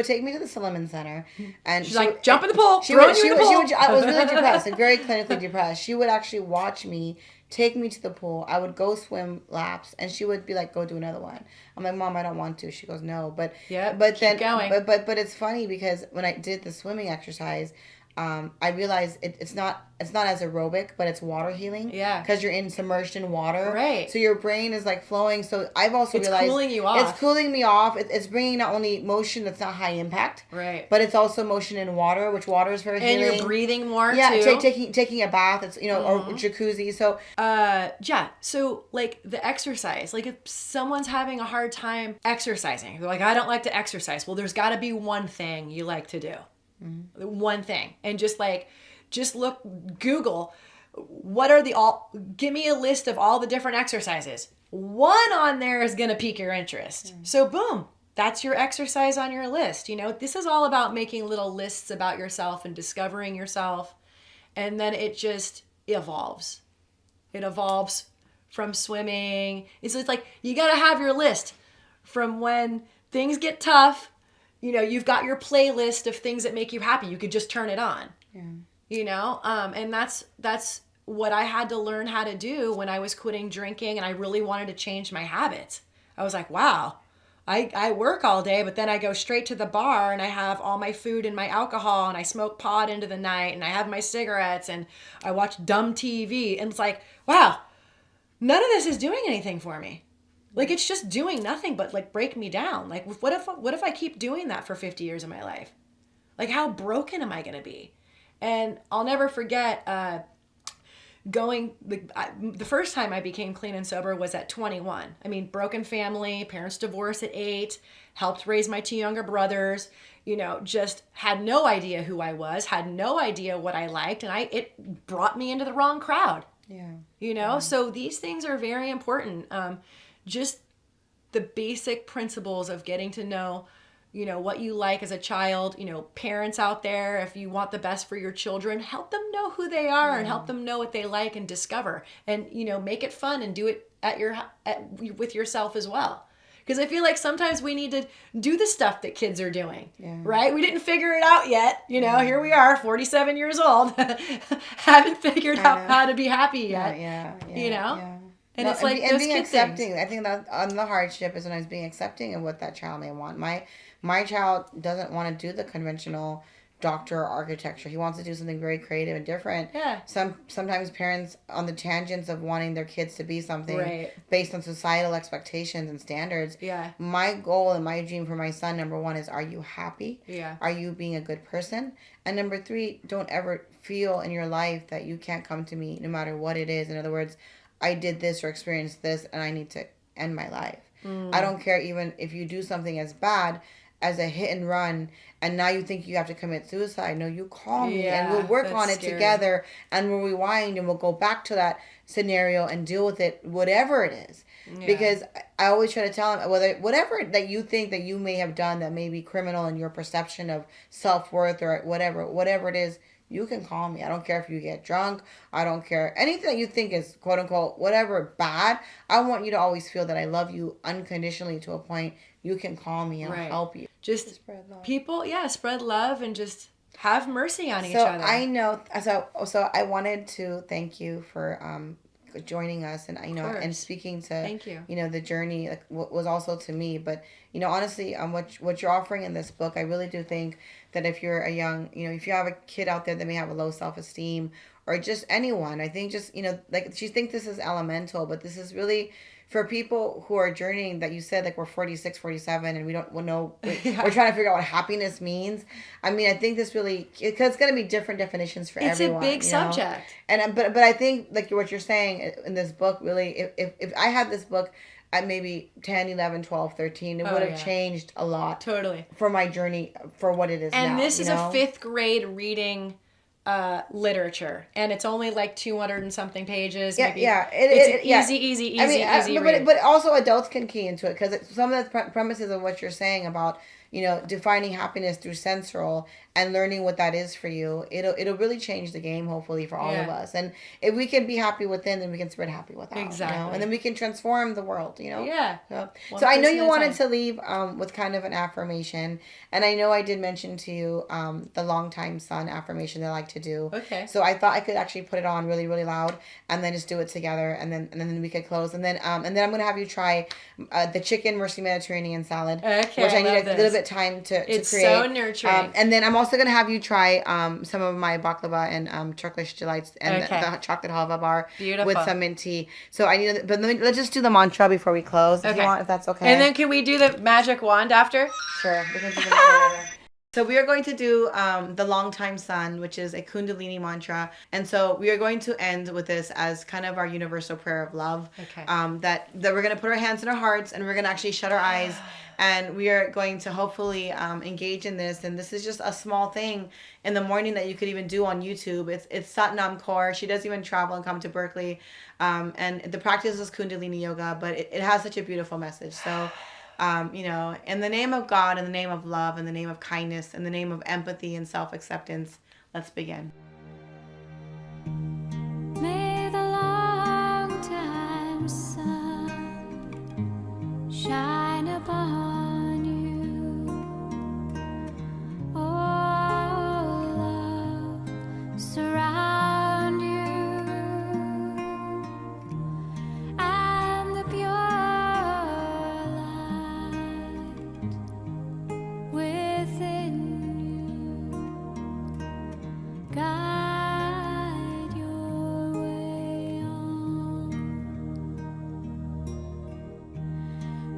take me to the Solomon Center, and she's like, jump in the pool. I was really depressed, like very clinically depressed. She would actually watch me, take me to the pool. I would go swim laps, and she would be like, "Go do another one." I'm like, "Mom, I don't want to." She goes, "No," but keep going. But it's funny because when I did the swimming exercise, I realized it's not as aerobic, but it's water healing. Yeah. Because you're submerged in water. Right. So your brain is like flowing. So I've also realized it's cooling you off. It's cooling me off. It's bringing not only motion that's not high impact. Right. But it's also motion in water, which water is very healing. And you're breathing more too. Yeah. Taking a bath. It's or jacuzzi. So. So like the exercise, like if someone's having a hard time exercising, they're like, I don't like to exercise. Well, there's got to be one thing you like to do. One thing, and just Google give me a list of all the different exercises. One on there is gonna pique your interest. So boom, that's your exercise on your list. You know, this is all about making little lists about yourself and discovering yourself, and then it just evolves. It evolves from swimming. It's like you gotta have your list from when things get tough. You know, you've got your playlist of things that make you happy. You could just turn it on. Yeah. You know, and that's what I had to learn how to do when I was quitting drinking and I really wanted to change my habits. I was like, wow, I work all day, but then I go straight to the bar and I have all my food and my alcohol and I smoke pot into the night and I have my cigarettes and I watch dumb TV. And it's like, wow, none of this is doing anything for me. Like, it's just doing nothing but, like, break me down. Like, what if I keep doing that for 50 years of my life? Like, how broken am I going to be? And I'll never forget the first time I became clean and sober was at 21. I mean, broken family, parents divorced at 8, helped raise my 2 younger brothers, you know, just had no idea who I was, had no idea what I liked, and it brought me into the wrong crowd. Yeah. You know, so these things are very important. Just the basic principles of getting to know, you know, what you like as a child. You know, parents out there, if you want the best for your children, help them know who they are and help them know what they like and discover, and, you know, make it fun and do it with yourself as well. Because I feel like sometimes we need to do the stuff that kids are doing, right? We didn't figure it out yet. You know, here we are, 47 years old, haven't figured out how to be happy yet. You know? And No, it's like and those being kid accepting. things. I think that on the hardship is sometimes being accepting of what that child may want. My child doesn't want to do the conventional doctor or architecture. He wants to do something very creative and different. Yeah. Sometimes parents on the tangents of wanting their kids to be something Right. based on societal expectations and standards. Yeah. My goal and my dream for my son, number one, is are you happy? Yeah. Are you being a good person? And number three, don't ever feel in your life that you can't come to me no matter what it is. In other words, I did this or experienced this and I need to end my life. I don't care even if you do something as bad as a hit and run and now you think you have to commit suicide. No, you call me and we'll work that's on it scary. together and we'll rewind and we'll go back to that scenario and deal with it, whatever it is. Yeah. Because I always try to tell them whatever that you think that you may have done that may be criminal in your perception of self-worth or whatever it is, you can call me. I don't care if you get drunk. I don't care. Anything that you think is quote unquote whatever bad, I want you to always feel that I love you unconditionally to a point you can call me and I'll help you. Just Spread love. people, spread love and just have mercy on each So other. I know. So I wanted to thank you for joining us, and and speaking to Thank you. The journey like what was also to me. But honestly, what you're offering in this book, I really do think that if you're a young, if you have a kid out there that may have a low self-esteem or just anyone, I think just like you think this is elemental, but this is really for people who are journeying that you said like we're 46, 47 and we don't know, we're trying to figure out what happiness means. I mean, I think this really, because it's going to be different definitions for everyone. It's a big subject. And but I think like what you're saying in this book, really, if I had this book at maybe 10, 11, 12, 13, it would have changed a lot. Totally. For my journey, for what it is now. And this is a 5th grade reading literature, and it's only like 200 and something pages. Maybe. It's easy easy read. But also adults can key into it because some of the premises of what you're saying about defining happiness through sensorial and learning what that is for you, it'll really change the game hopefully for all of us. And if we can be happy within, then we can spread happy without. Exactly. And then we can transform the world. Yeah. So I know you wanted to leave with kind of an affirmation, and I know I did mention to you the longtime son affirmation that I like to do. Okay. So I thought I could actually put it on really, really loud and then just do it together, and then we could close, and then I'm gonna have you try the chicken mercy Mediterranean salad, Okay, which I I need love a little this. bit time to It's create. so nurturing. And then I'm also gonna have you try some of my baklava and Turkish delights and the chocolate halva bar with some mint tea. So I need, but let's just do the mantra before we close, if you want, if that's okay. And then can we do the magic wand after? Sure. We can do that. So we are going to do the Longtime Sun, which is a Kundalini mantra. And so we are going to end with this as kind of our universal prayer of love. Okay. That we're going to put our hands in our hearts and we're going to actually shut our eyes. And we are going to hopefully engage in this. And this is just a small thing in the morning that you could even do on YouTube. It's Satnam Kaur. She does even travel and come to Berkeley. And the practice is Kundalini Yoga, but it has such a beautiful message. So... in the name of God, in the name of love, in the name of kindness, in the name of empathy and self-acceptance, let's begin. May the long time sun shine upon you. Oh, love surround you, and the pure within you guide your way on.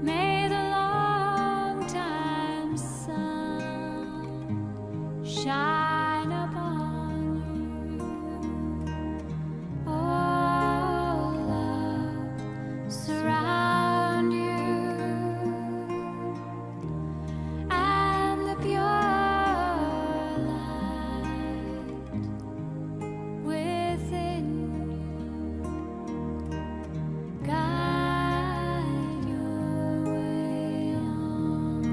May the long time sun shine upon you. Oh, love surround you, and the pure light within you guide your way on.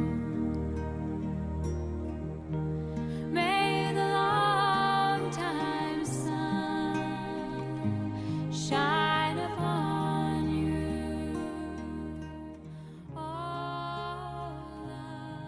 May the long time sun shine upon you. Oh, love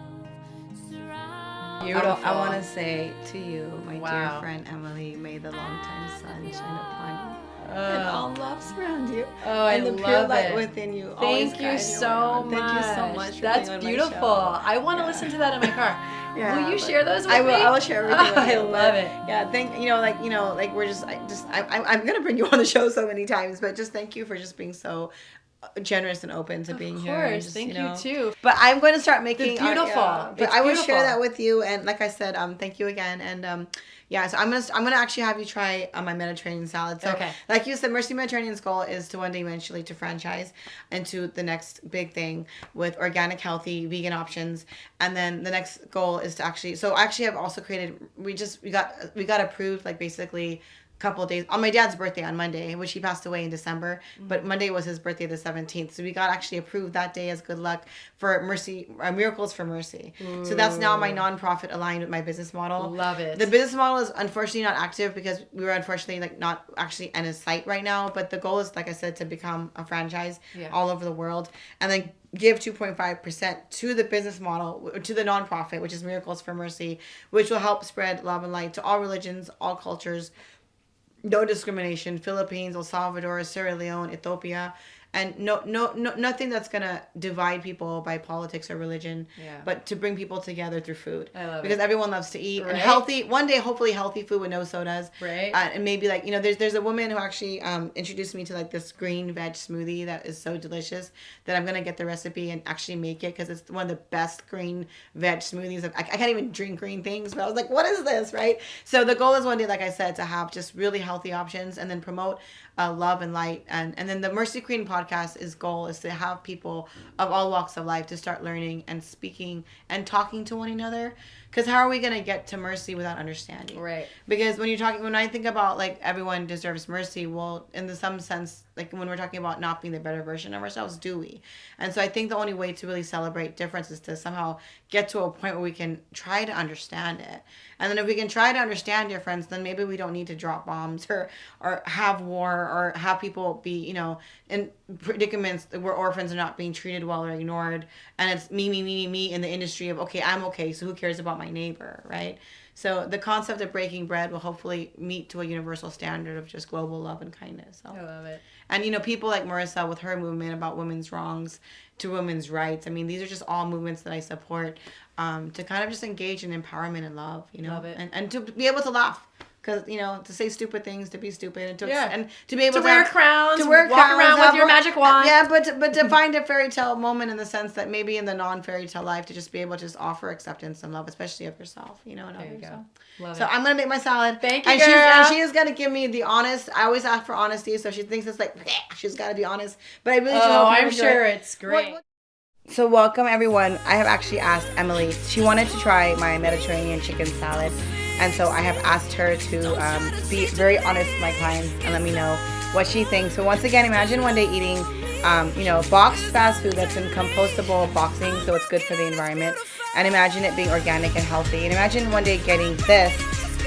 surround. Beautiful. I want to say to you, my dear Wow. friend Emily, may the long time sun shine upon you. and all love surround you. Oh, I and the love pure light it. within you. always Thank guide you so much. Thank you so much. For That's being on my beautiful. show. I want to listen to that in my car. Yeah, Will you but share those with I me? will. I will share everything with I you. love it. Yeah, like we're just, I'm gonna bring you on the show so many times, but just thank you for just being so generous and open to being here. Of and course, just, thank know. you too. But I'm going to start making beautiful. but It's I will beautiful. share that with you. And like I said, thank you again. And yeah, so I'm gonna actually have you try my Mediterranean salad. So Okay. like you said, Mercy Mediterranean's goal is to one day eventually to franchise into the next big thing with organic, healthy, vegan options. And then the next goal is to actually I've also created. We got approved like basically couple of days on my dad's birthday on Monday, which he passed away in December, but Monday was his birthday, the 17th. So we got actually approved that day as good luck for Mercy, Miracles for Mercy. So that's now my nonprofit aligned with my business model. Love it. The business model is unfortunately not active because we were unfortunately like not actually in a site right now, but the goal is, like I said, to become a franchise all over the world and then give 2.5% to the business model, to the nonprofit, which is Miracles for Mercy, which will help spread love and light to all religions, all cultures, no discrimination. Philippines, El Salvador, Sierra Leone, Ethiopia, and no nothing that's gonna divide people by politics or religion, but to bring people together through food. I love because it. everyone loves to eat and Right? healthy. One day, hopefully, healthy food with no sodas. Right. And maybe like there's a woman who actually introduced me to like this green veg smoothie that is so delicious that I'm gonna get the recipe and actually make it because it's one of the best green veg smoothies. I can't even drink green things, but I was like, what is this, right? So the goal is one day, like I said, to have just really healthy options and then promote love and light. And then the Mercy Queen podcast's goal is to have people of all walks of life to start learning and speaking and talking to one another. Because how are we going to get to mercy without understanding? Right. Because when I think about like everyone deserves mercy, well, in some sense, like when we're talking about not being the better version of ourselves, do we? And so I think the only way to really celebrate difference is to somehow get to a point where we can try to understand it. And then if we can try to understand difference, then maybe we don't need to drop bombs or have war or have people be, in predicaments where orphans are not being treated well or ignored. And it's me in the industry of, okay, I'm okay, so who cares about my neighbor, right? So the concept of breaking bread will hopefully meet to a universal standard of just global love and kindness. So. I love it. And, people like Marissa with her movement about women's wrongs to women's rights. I mean, these are just all movements that I support to kind of just engage in empowerment and love, Love it. And to be able to laugh. Because, to say stupid things, to be stupid, and to be able To wear crowns, walk around with your magic wand. Yeah, but to find a fairy tale moment in the sense that maybe in the non-fairy tale life, to just be able to just offer acceptance and love, especially of yourself, and There others. you go. So. Love So it. I'm gonna make my salad. Thank you, and girl. she is gonna give me the honest. I always ask for honesty, so she thinks it's like she's gotta be honest. But I really do Oh, hope you I'm enjoy sure it. it's great. So welcome everyone. I have actually asked Emily. She wanted to try my Mediterranean chicken salad, and so I have asked her to be very honest with my clients and let me know what she thinks. So once again, imagine one day eating, boxed fast food that's in compostable boxing, so it's good for the environment. And imagine it being organic and healthy. And imagine one day getting this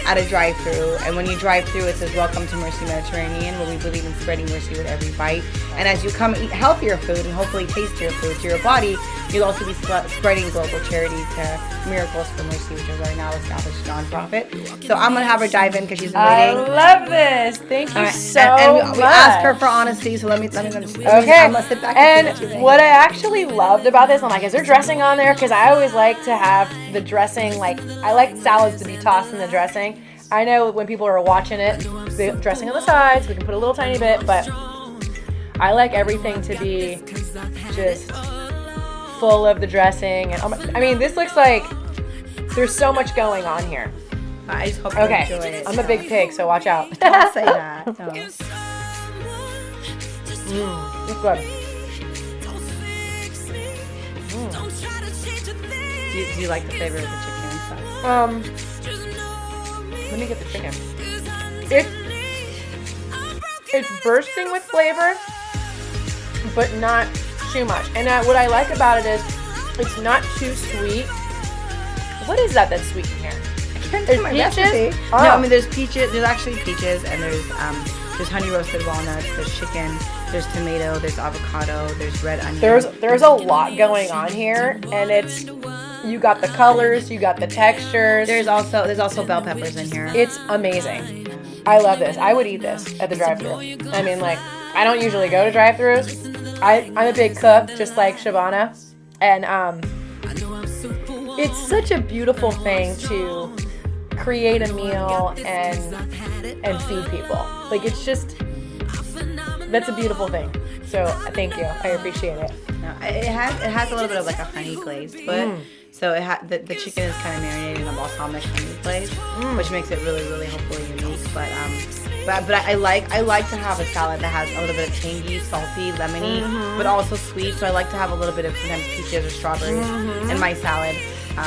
at a drive-thru, and when you drive through, it says "Welcome to Mercy Mediterranean," where we believe in spreading mercy with every bite. And as you come eat healthier food and hopefully tastier food to your body, you'll also be spreading global charity to Miracles for Mercy, which is our now established nonprofit. So I'm gonna have her dive in because she's been I waiting. love this. Thank you so and much. we asked her for honesty, so let me Okay. I'm gonna sit back and see what you think. What I actually loved about this, I'm like, is there dressing on there? Because I always like to have the dressing, like, I like salads to be tossed in the dressing. I know when people are watching it, the dressing on the sides, we can put a little tiny bit, but I like everything to be just full of the dressing. And I mean, this looks like there's so much going on here. I just hope you Okay, enjoy it. I'm a big pig, so watch out. Don't say that. No. It's good. Do you like the flavor of the chicken and stuff? Let me get the chicken. It's bursting with flavor, but not too much. And what I like about it is it's not too sweet. What is that's sweet in here? There's peaches? Recipe? Oh. No, I mean there's peaches. There's actually peaches, and there's honey roasted walnuts. There's chicken. There's tomato. There's avocado. There's red onion. There's a lot going on here, and you got the colors, you got the textures. There's also bell peppers in here. It's amazing. I love this. I would eat this at the drive-thru. I mean, like, I don't usually go to drive-thrus. I'm a big cook, just like Shavana. And it's such a beautiful thing to create a meal and feed people. Like, it's just, that's a beautiful thing. So thank you. I appreciate it. No, it has a little bit of like a honey glaze to it. So the chicken is kind of marinated in a balsamic honey glaze, which makes it really, really hopefully unique. But I like to have a salad that has a little bit of tangy, salty, lemony, but also sweet. So I like to have a little bit of sometimes peaches or strawberries in my salad.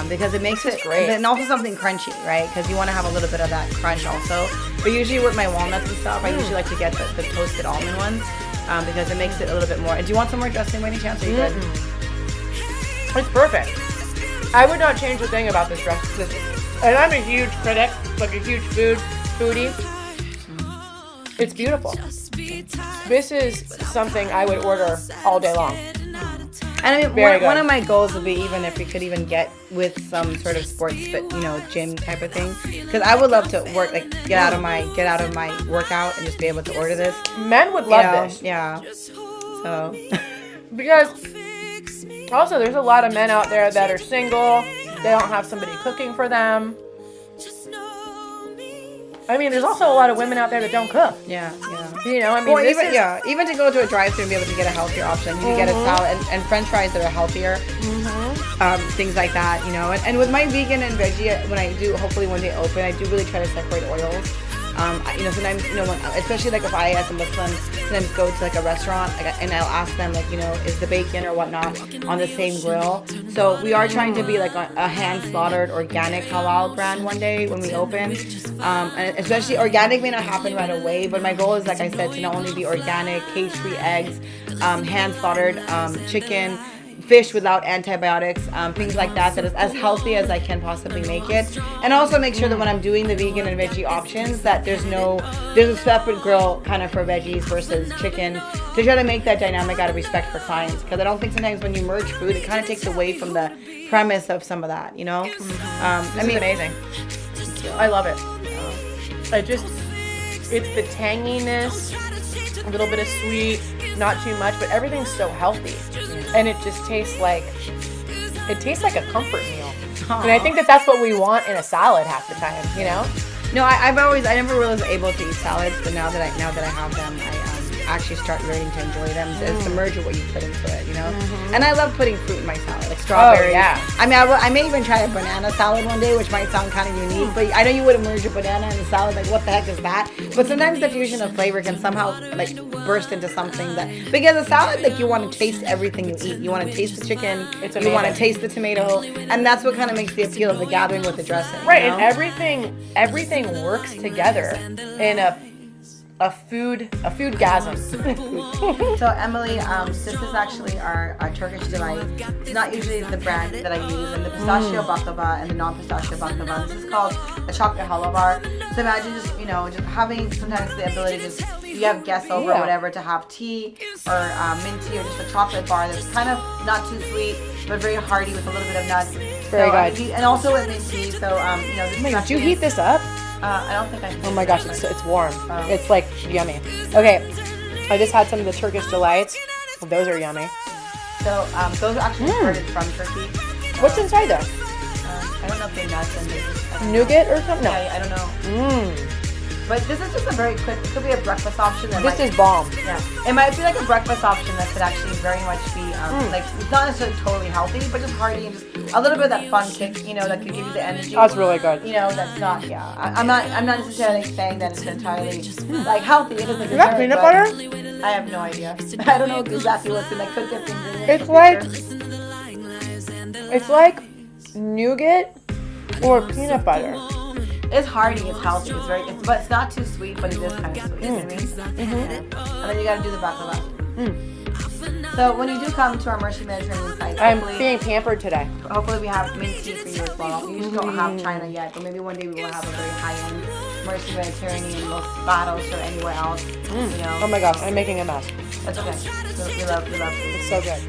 Because it makes it great. And also something crunchy, right? Because you want to have a little bit of that crunch also. But usually with my walnuts and stuff, I usually like to get the toasted almond ones because it makes it a little bit more. And do you want some more dressing by any chance? Are you good? It's perfect. I would not change a thing about this dress. And I'm a huge critic, like a huge foodie. It's beautiful. This is something I would order all day long. And I mean, one of my goals would be even if we could even get with some sort of sports, gym type of thing. Because I would love to work, like get out of my workout and just be able to order this. Men would love this. Yeah. So. Because also there's a lot of men out there that are single. They don't have somebody cooking for them. I mean, there's also a lot of women out there that don't cook. Yeah. You know, I mean, even to go to a drive-thru and be able to get a healthier option, you can get a salad and French fries that are healthier, things like that, you know. And with my vegan and veggie, when I do hopefully one day open, I do really try to separate oils. Sometimes, especially like if I as a Muslim sometimes go to like a restaurant and I'll ask them like, is the bacon or whatnot on the same grill? So we are trying to be like a hand slaughtered organic halal brand one day when we open. And especially organic may not happen right away, but my goal is, like I said, to not only be organic, cage-free eggs, hand slaughtered chicken, fish without antibiotics, things like that is as healthy as I can possibly make it. And also make sure that when I'm doing the vegan and veggie options that there's a separate grill kind of for veggies versus chicken to try to make that dynamic out of respect for clients. Because I don't think sometimes when you merge food, it kind of takes away from the premise of some of that, you know? This is amazing. I love it. It's the tanginess, a little bit of sweet, not too much, but everything's so healthy. And it just tastes like a comfort meal. And I think that's what we want in a salad half the time, you know? No, I never was able to eat salads, but now that I have them, I actually start learning to enjoy them. It's the merge of what you put into it, you know? And I love putting fruit in my salad, like strawberries. Oh, yeah. I mean, I may even try a banana salad one day, which might sound kind of unique, but I know you wouldn't merge a banana and a salad, like what the heck is that? But sometimes the fusion of flavor can somehow like burst into something because a salad, like you want to taste everything you eat. You want to taste the chicken, you want to taste the tomato, and that's what kind of makes the appeal of the gathering with the dressing. Right, you know? And everything works together in a foodgasm. So Emily, this is actually our Turkish delight. It's not usually the brand that I use, and the pistachio baklava and the non-pistachio baklava. This is called a chocolate halva bar. So imagine just having sometimes the ability to you have guests over or whatever to have tea or mint tea or just a chocolate bar that's kind of not too sweet but very hearty with a little bit of nuts. Very good. And also with mint tea. So did you heat this up? I don't think I did. Oh my gosh, it's warm. It's like yummy. Okay, I just had some of the Turkish delights. Well, those are yummy. So those are actually imported from Turkey. What's inside there? I don't know if they're nuts and they just nougat or something. No. I don't know. But this is just a very quick. It could be a breakfast option. This is bomb. Yeah, it might be like a breakfast option that could actually very much be like it's not necessarily totally healthy, but just hearty and just a little bit of that fun kick. That could give you the energy. That's really good. That's not. Yeah, I'm not necessarily saying that it's entirely like healthy. It doesn't. Is that peanut butter? I have no idea. I don't know exactly what's in. I could get the ingredients. It's like nougat or peanut butter. It's hearty, it's healthy, but it's not too sweet, but it is kind of sweet. You know what I mean? And then you gotta do the baklava. So when you do come to our Mercy Mediterranean site, I'm being pampered today. Hopefully we have mint tea for you as well. We usually don't have China yet, but maybe one day we will have a very high-end Mercy Mediterranean, Los Baros or anywhere else. Oh my gosh, I'm making a mess. That's okay. We love food. It's so good.